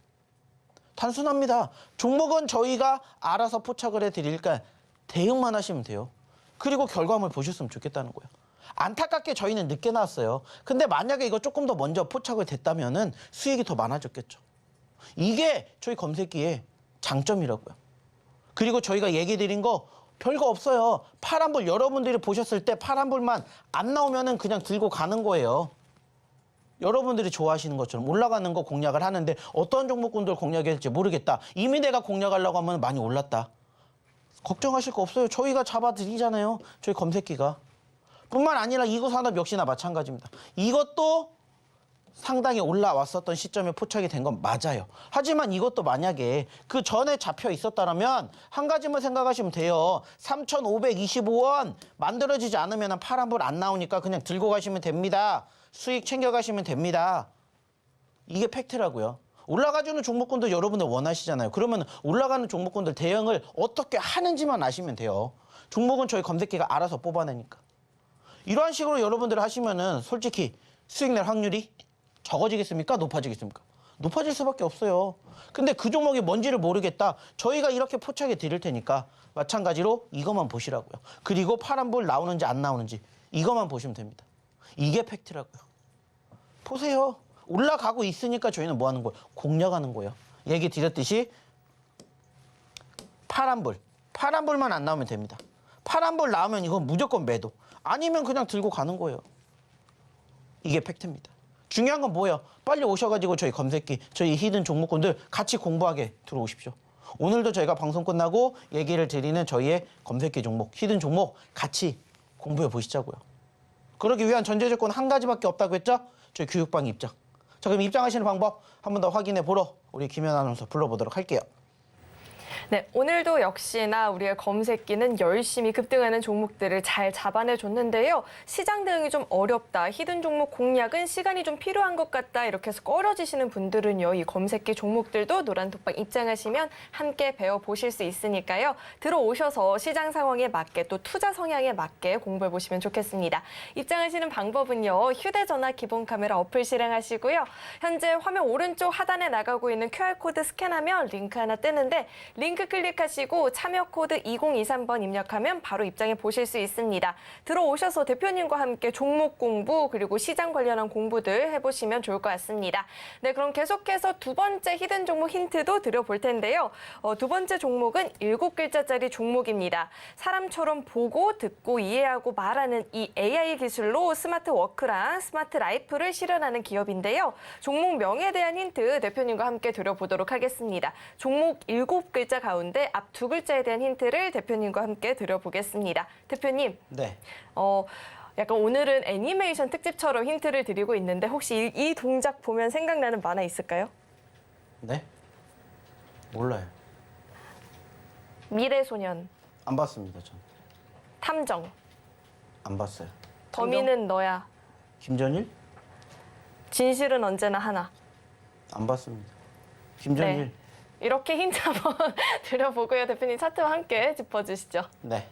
단순합니다. 종목은 저희가 알아서 포착을 해드리니까 대응만 하시면 돼요. 그리고 결과물 보셨으면 좋겠다는 거예요. 안타깝게 저희는 늦게 나왔어요. 근데 만약에 이거 조금 더 먼저 포착을 됐다면은 수익이 더 많아졌겠죠. 이게 저희 검색기의 장점이라고요. 그리고 저희가 얘기 드린 거 별거 없어요. 파란불 여러분들이 보셨을 때 파란불만 안 나오면은 그냥 들고 가는 거예요. 여러분들이 좋아하시는 것처럼 올라가는 거 공략을 하는데 어떤 종목군들 공략해야 할지 모르겠다. 이미 내가 공략하려고 하면 많이 올랐다. 걱정하실 거 없어요. 저희가 잡아드리잖아요. 저희 검색기가. 뿐만 아니라 이구산업 역시나 마찬가지입니다. 이것도 상당히 올라왔었던 시점에 포착이 된 건 맞아요. 하지만 이것도 만약에 그 전에 잡혀 있었다면 한 가지만 생각하시면 돼요. 3,525원 만들어지지 않으면 파란불 안 나오니까 그냥 들고 가시면 됩니다. 수익 챙겨가시면 됩니다. 이게 팩트라고요. 올라가주는 종목군들 여러분들 원하시잖아요. 그러면 올라가는 종목군들 대응을 어떻게 하는지만 아시면 돼요. 종목은 저희 검색기가 알아서 뽑아내니까. 이러한 식으로 여러분들 하시면은 솔직히 수익 낼 확률이 적어지겠습니까? 높아지겠습니까? 높아질 수밖에 없어요. 근데 그 종목이 뭔지를 모르겠다. 저희가 이렇게 포착해 드릴 테니까 마찬가지로 이것만 보시라고요. 그리고 파란불 나오는지 안 나오는지 이것만 보시면 됩니다. 이게 팩트라고요. 보세요. 올라가고 있으니까 저희는 뭐 하는 거예요? 공략하는 거예요. 얘기 드렸듯이 파란불만 안 나오면 됩니다. 파란불 나오면 이건 무조건 매도. 아니면 그냥 들고 가는 거예요. 이게 팩트입니다. 중요한 건 뭐예요? 빨리 오셔가지고 저희 검색기, 저희 히든 종목군들 같이 공부하게 들어오십시오. 오늘도 저희가 방송 끝나고 얘기를 드리는 저희의 검색기 종목, 히든 종목 같이 공부해 보시자고요. 그러기 위한 전제 조건 한 가지밖에 없다고 했죠? 저희 교육방 입장. 자, 그럼 입장하시는 방법 한 번 더 확인해 보러 우리 김연 아나운서 불러보도록 할게요. 네, 오늘도 역시나 우리의 검색기는 열심히 급등하는 종목들을 잘 잡아내줬는데요. 시장 대응이 좀 어렵다, 히든 종목 공략은 시간이 좀 필요한 것 같다 이렇게 해서 꺼려지시는 분들은요. 이 검색기 종목들도 노란톡방 입장하시면 함께 배워보실 수 있으니까요. 들어오셔서 시장 상황에 맞게 또 투자 성향에 맞게 공부해보시면 좋겠습니다. 입장하시는 방법은요. 휴대전화 기본 카메라 어플 실행하시고요. 현재 화면 오른쪽 하단에 나가고 있는 QR코드 스캔하면 링크 하나 뜨는데 링크 클릭하시고 참여 코드 2023번 입력하면 바로 입장해 보실 수 있습니다. 들어오셔서 대표님과 함께 종목 공부 그리고 시장 관련한 공부들 해보시면 좋을 것 같습니다. 네, 그럼 계속해서 두 번째 히든 종목 힌트도 드려볼 텐데요. 두 번째 종목은 7글자짜리 종목입니다. 사람처럼 보고 듣고 이해하고 말하는 이 AI 기술로 스마트 워크랑 스마트 라이프를 실현하는 기업인데요. 종목 명에 대한 힌트 대표님과 함께 드려보도록 하겠습니다. 종목 7글자 가운데 앞 2글자에 대한 힌트를 대표님과 함께 드려보겠습니다. 대표님. 네. 약간 오늘은 애니메이션 특집처럼 힌트를 드리고 있는데 혹시 이 동작 보면 생각나는 만화 있을까요? 네? 몰라요. 미래소년, 안 봤습니다, 전. 탐정, 안 봤어요. 범인은 너야, 김전일? 진실은 언제나 하나. 안 봤습니다. 김전일? 네. 이렇게 힌트 한번 드려보고요. 대표님 차트와 함께 짚어주시죠. 네.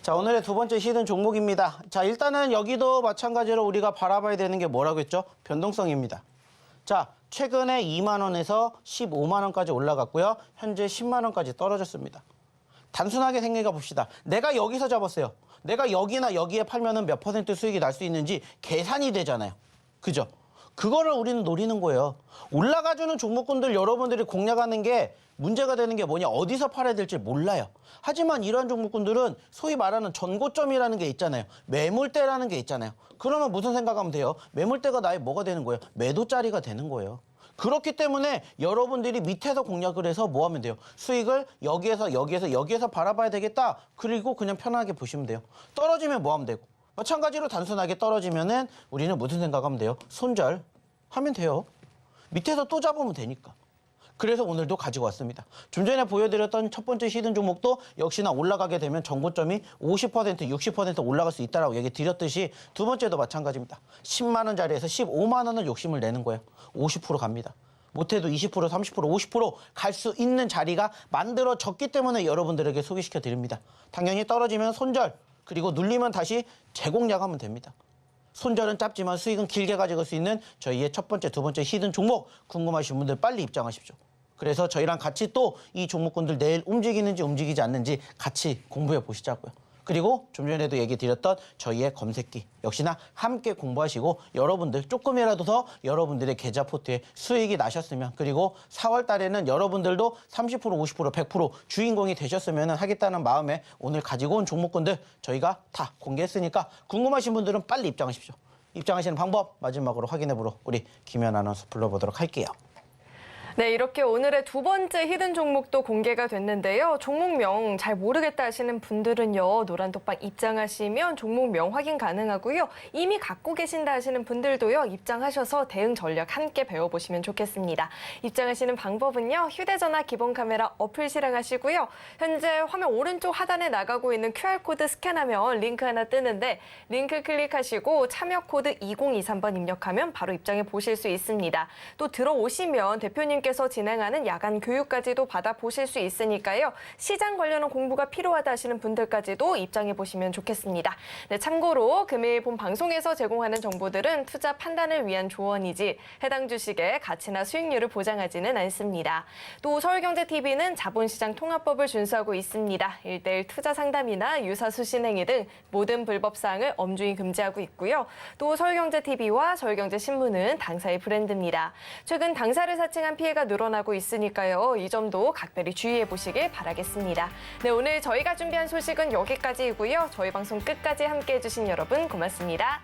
자, 오늘의 두 번째 히든 종목입니다. 자, 일단은 여기도 마찬가지로 우리가 바라봐야 되는 게 뭐라고 했죠? 변동성입니다. 자, 최근에 2만 원에서 15만 원까지 올라갔고요. 현재 10만 원까지 떨어졌습니다. 단순하게 생각해 봅시다. 내가 여기서 잡았어요. 내가 여기나 여기에 팔면은 몇 퍼센트 수익이 날 수 있는지 계산이 되잖아요. 그죠? 그거를 우리는 노리는 거예요. 올라가주는 종목군들 여러분들이 공략하는 게 문제가 되는 게 뭐냐, 어디서 팔아야 될지 몰라요. 하지만 이러한 종목군들은 소위 말하는 전고점이라는 게 있잖아요. 매물대라는 게 있잖아요. 그러면 무슨 생각하면 돼요? 매물대가 나의 뭐가 되는 거예요? 매도자리가 되는 거예요. 그렇기 때문에 여러분들이 밑에서 공략을 해서 뭐 하면 돼요? 수익을 여기에서 바라봐야 되겠다. 그리고 그냥 편하게 보시면 돼요. 떨어지면 뭐 하면 되고. 마찬가지로 단순하게 떨어지면은 우리는 무슨 생각하면 돼요? 손절하면 돼요. 밑에서 또 잡으면 되니까. 그래서 오늘도 가지고 왔습니다. 좀 전에 보여드렸던 첫 번째 히든 종목도 역시나 올라가게 되면 정고점이 50%, 60% 올라갈 수 있다라고 얘기 드렸듯이 두 번째도 마찬가지입니다. 10만 원짜리에서 15만 원을 욕심을 내는 거예요. 50% 갑니다. 못해도 20%, 30%, 50% 갈 수 있는 자리가 만들어졌기 때문에 여러분들에게 소개시켜 드립니다. 당연히 떨어지면 손절, 그리고 눌리면 다시 재공략하면 됩니다. 손절은 짧지만 수익은 길게 가져갈 수 있는 저희의 첫 번째, 두 번째 히든 종목 궁금하신 분들 빨리 입장하십시오. 그래서 저희랑 같이 또 이 종목군들 내일 움직이는지 움직이지 않는지 같이 공부해 보시자고요. 그리고 좀 전에도 얘기 드렸던 저희의 검색기 역시나 함께 공부하시고 여러분들 조금이라도 더 여러분들의 계좌 포트에 수익이 나셨으면, 그리고 4월 달에는 여러분들도 30%, 50%, 100% 주인공이 되셨으면 하겠다는 마음에 오늘 가지고 온 종목군들 저희가 다 공개했으니까 궁금하신 분들은 빨리 입장하십시오. 입장하시는 방법 마지막으로 확인해 보러 우리 김연 아나운서 불러보도록 할게요. 네, 이렇게 오늘의 두 번째 히든 종목도 공개가 됐는데요. 종목명 잘 모르겠다 하시는 분들은요, 노란톡방 입장하시면 종목명 확인 가능하고요. 이미 갖고 계신다 하시는 분들도요, 입장하셔서 대응 전략 함께 배워보시면 좋겠습니다. 입장하시는 방법은요, 휴대전화 기본 카메라 어플 실행하시고요. 현재 화면 오른쪽 하단에 나가고 있는 QR코드 스캔하면 링크 하나 뜨는데 링크 클릭하시고 참여 코드 2023번 입력하면 바로 입장해 보실 수 있습니다. 또 들어오시면 대표님께서 진행하는 야간 교육까지도 받아보실 수 있으니까요. 시장 관련한 공부가 필요하다 하시는 분들까지도 입장해 보시면 좋겠습니다. 네, 참고로 금일 본 방송에서 제공하는 정보들은 투자 판단을 위한 조언이지 해당 주식의 가치나 수익률을 보장하지는 않습니다. 또 서울경제TV는 자본시장 통합법을 준수하고 있습니다. 1:1 투자 상담이나 유사수 신행위 등 모든 불법 사항을 엄중히 금지하고 있고요. 또 서울경제TV와 서울경제신문은 당사의 브랜드입니다. 최근 당사를 사칭한 피해가 늘어나고 있으니까요. 이 점도 각별히 주의해 보시길 바라겠습니다. 네, 오늘 저희가 준비한 소식은 여기까지이고요. 저희 방송 끝까지 함께해 주신 여러분 고맙습니다.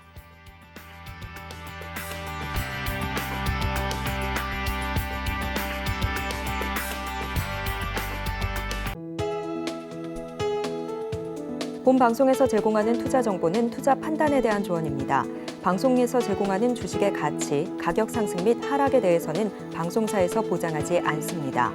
본 방송에서 제공하는 투자 정보는 투자 판단에 대한 조언입니다. 방송에서 제공하는 주식의 가치, 가격 상승 및 하락에 대해서는 방송사에서 보장하지 않습니다.